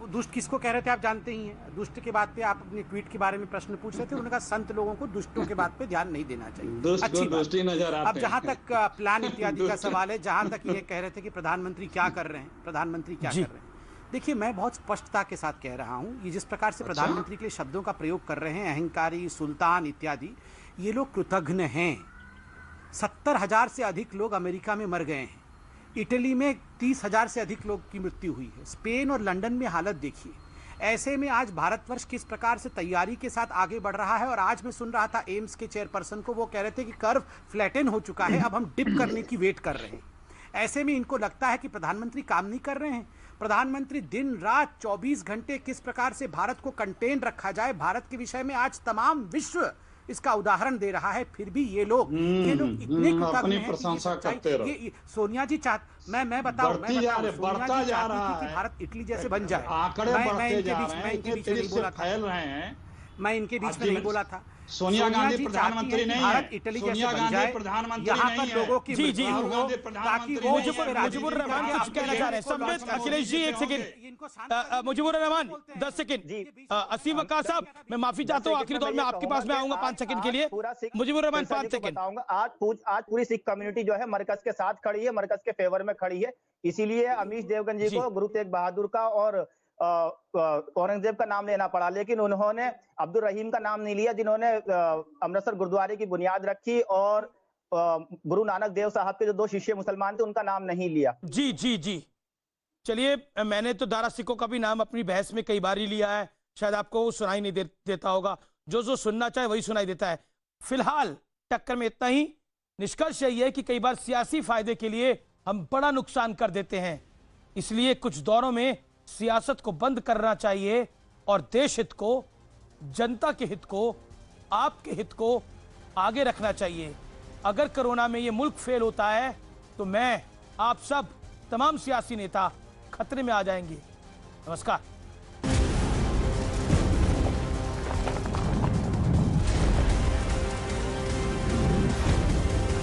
दुष्ट किसको कह रहे थे आप जानते ही हैं। दुष्ट के बात पे आप अपने ट्वीट के बारे में प्रश्न पूछ रहे थे। उन्होंने कहा संत लोगों को दुष्टों के बात पे ध्यान नहीं देना चाहिए। अच्छी बात। अब जहां तक प्लान इत्यादि का सवाल है, जहां तक ये कह रहे थे कि प्रधानमंत्री क्या कर रहे हैं, देखिए मैं बहुत स्पष्टता के साथ कह रहा हूं, ये जिस प्रकार से प्रधानमंत्री के लिए शब्दों का प्रयोग कर रहे हैं, अहंकारी, सुल्तान इत्यादि, ये लोग कृतघ्न हैं। 70,000 से अधिक लोग अमेरिका में मर गए हैं। इटली में 30,000 से अधिक लोग की मृत्यु हुई है। स्पेन और लंदन में हालत देखिए। ऐसे में आज भारतवर्ष किस प्रकार से तैयारी के साथ आगे बढ़ रहा है। और आज मैं सुन रहा था एम्स के चेयरपर्सन को, वो कह रहे थे कि कर्व फ्लैटन हो चुका है, अब हम डिप करने की वेट कर रहे हैं। ऐसे में इनको लगता है कि प्रधानमंत्री काम नहीं कर रहे हैं। प्रधानमंत्री दिन रात 24 घंटे किस प्रकार से भारत को कंटेन रखा जाए, भारत के विषय में आज तमाम विश्व इसका उदाहरण दे रहा है, फिर भी ये लोग इतने अपनी प्रशंसा करते रहो। सोनिया जी मैं बताऊं बढ़ता जा रहा है, भारत इटली जैसे बन जाए। आंकड़े बढ़ते जा रहे हैं, इतने तेजी से फैल रहे हैं। मैं इनके बीच में नहीं बोला था। सोनिया गांधी प्रधानमंत्री नहीं है, इटली सोनिया गांधी प्रधानमंत्री नहीं है, लोगों की जी राहुल गांधी प्रधानमंत्री नहीं है। मुजीबुर रहमान कुछ कहना चाह रहे हैं। सम्मित अखिलेश जी एक सेकंड, मुजीबुर रहमान 10 सेकंड। असीम वकार साहब मैं माफी चाहता हूँ, आखिरी दौर में आपके पास में आऊंगा 5 सेकंड के लिए। मुजीबुर रहमान 5 सेकंड। आज पूरी सिख कम्युनिटी जो है मरकज के साथ खड़ी है, मरकज के फेवर में खड़ी है। इसीलिए अमीश देवगन जी को गुरु तेग बहादुर का और औरंगजेब का नाम लेना पड़ा, लेकिन उन्होंने अब्दुल रहीम का नाम नहीं लिया, जिन्होंने अमृतसर गुरुद्वारे की बुनियाद रखी, और गुरु नानक देव साहब के जो 2 शिष्य मुसलमान थे उनका नाम नहीं लिया। जी चलिए, मैंने तो दारा सिक्कों का भी नाम अपनी बहस में कई बार ही लिया है, शायद आपको सुनाई नहीं देता होगा। जो सुनना चाहे वही सुनाई देता है। फिलहाल टक्कर में इतना ही। निष्कर्ष यही है कि कई बार सियासी फायदे के लिए हम बड़ा नुकसान कर देते हैं, इसलिए कुछ दौरों में सियासत को बंद करना चाहिए और देश हित को, जनता के हित को, आपके हित को आगे रखना चाहिए। अगर कोरोना में ये मुल्क फेल होता है तो मैं, आप सब, तमाम सियासी नेता खतरे में आ जाएंगे। नमस्कार।